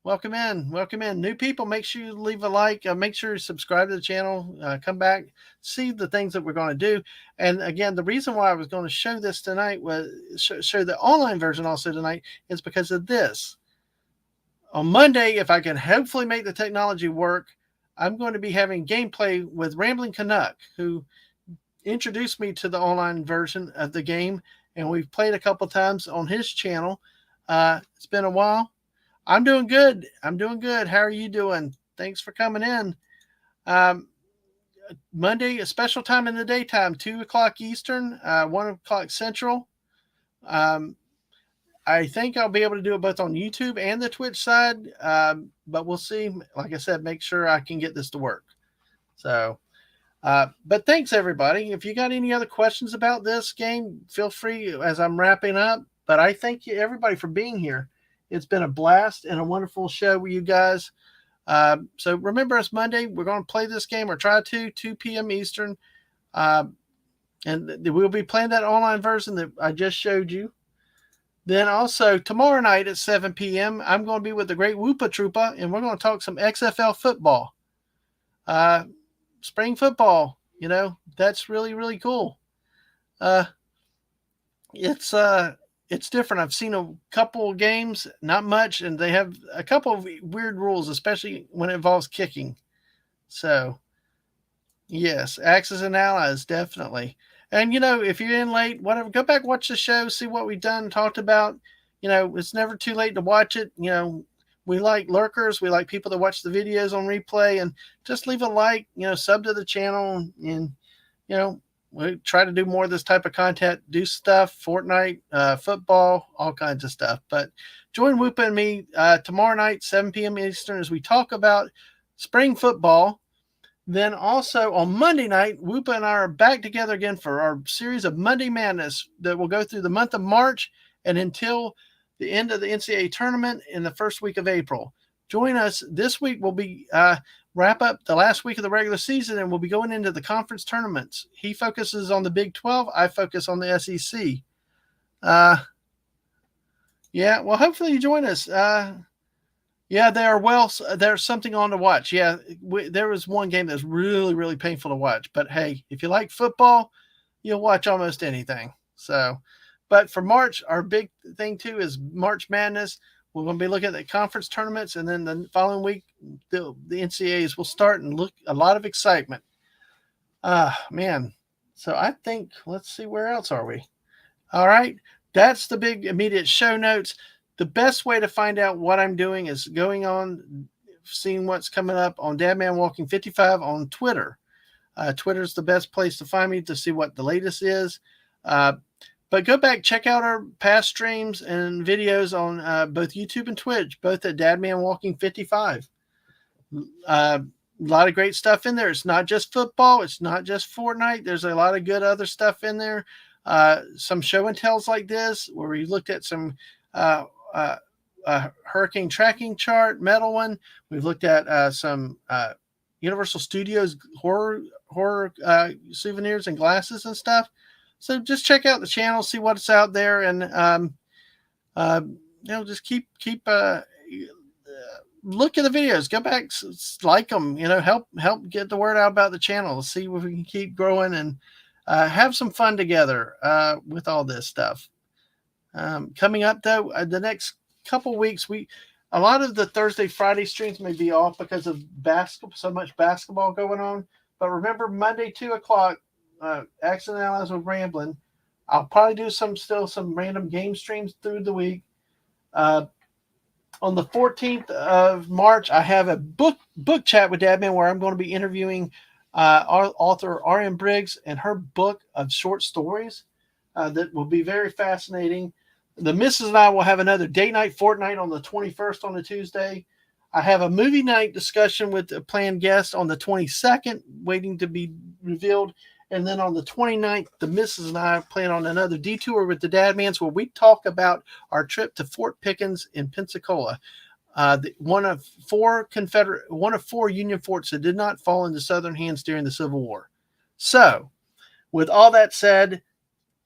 S1: Welcome in. Welcome in. New people, make sure you leave a like. Make sure you subscribe to the channel. Come back, see the things that we're going to do. And again, the reason why I was going to show this tonight was show the online version also tonight is because of this. On Monday, if I can hopefully make the technology work, I'm going to be having gameplay with Rambling Canuck, who introduced me to the online version of the game. And we've played a couple times on his channel. It's been a while. I'm doing good. I'm doing good. How are you doing? Thanks for coming in. Um, Monday, a special time in the daytime, 2 o'clock Eastern, 1 o'clock Central. I think I'll be able to do it both on YouTube and the Twitch side, but we'll see. Like I said, make sure I can get this to work. So, but thanks, everybody. If you got any other questions about this game, feel free as I'm wrapping up. But I thank you, everybody, for being here. It's been a blast and a wonderful show with you guys. So remember us Monday. We're going to play this game or try to 2 p.m. Eastern. And we'll be playing that online version that I just showed you. Then also tomorrow night at 7 p.m., I'm going to be with the great Whoopa Troopa, and we're going to talk some XFL football. Spring football, that's really, really cool. It's different. I've seen a couple of games, not much, and they have a couple of weird rules, especially when it involves kicking. So, yes, Axes and Allies, definitely. And, if you're in late, whatever, go back, watch the show, see what we've done, talked about. It's never too late to watch it. We like lurkers. We like people that watch the videos on replay, and just leave a like, sub to the channel, and, we try to do more of this type of content, do stuff, Fortnite, football, all kinds of stuff. But join Whoopa and me tomorrow night, 7 p.m. Eastern, as we talk about spring football. Then also on Monday night, Whoopa and I are back together again for our series of Monday Madness that will go through the month of March and until the end of the NCAA tournament in the first week of April. Join us. This week we'll be wrap up the last week of the regular season, and we'll be going into the conference tournaments. He focuses on the Big 12. I focus on the SEC. Yeah, well, hopefully you join us. Yeah, there's something on to watch. Yeah, there was one game that's really, really painful to watch. But hey, if you like football, you'll watch almost anything. So, but for March, our big thing too is March Madness. We're going to be looking at the conference tournaments, and then the following week, the NCAAs will start, and look, a lot of excitement. Man. So I think, let's see, where else are we? All right. That's the big immediate show notes. The best way to find out what I'm doing is going on, seeing what's coming up on Dadman Walking 55 on Twitter. Twitter's the best place to find me to see what the latest is. But go back, check out our past streams and videos on both YouTube and Twitch, both at Dadman Walking 55. A lot of great stuff in there. It's not just football. It's not just Fortnite. There's a lot of good other stuff in there. Some show and tells like this, where we looked at some hurricane tracking chart, metal one. We've looked at some Universal Studios horror souvenirs and glasses and stuff. So just check out the channel, see what's out there, and just keep look at the videos. Go back, like them. Help get the word out about the channel. See if we can keep growing and have some fun together with all this stuff. Coming up though, the next couple weeks, a lot of the Thursday, Friday streams may be off because of so much basketball going on. But remember, Monday 2 o'clock. Accident Allies with Rambling. I'll probably do some random game streams through the week. On the 14th of March, I have a book chat with Dadman where I'm going to be interviewing our author R.M. Briggs and her book of short stories that will be very fascinating. The missus and I will have another date night Fortnite on the 21st on a Tuesday. I have a movie night discussion with a planned guest on the 22nd, waiting to be revealed. And then on the 29th, the missus and I plan on another detour with the Dadmans where we talk about our trip to Fort Pickens in Pensacola, one of four Union forts that did not fall into Southern hands during the Civil War. So, with all that said,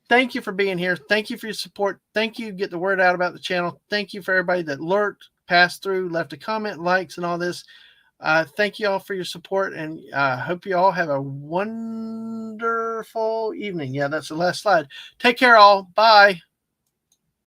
S1: thank you for being here. Thank you for your support. Thank you. Get the word out about the channel. Thank you for everybody that lurked, passed through, left a comment, likes, and all this. Thank you all for your support, and I hope you all have a wonderful evening. Yeah, that's the last slide. Take care, all. Bye.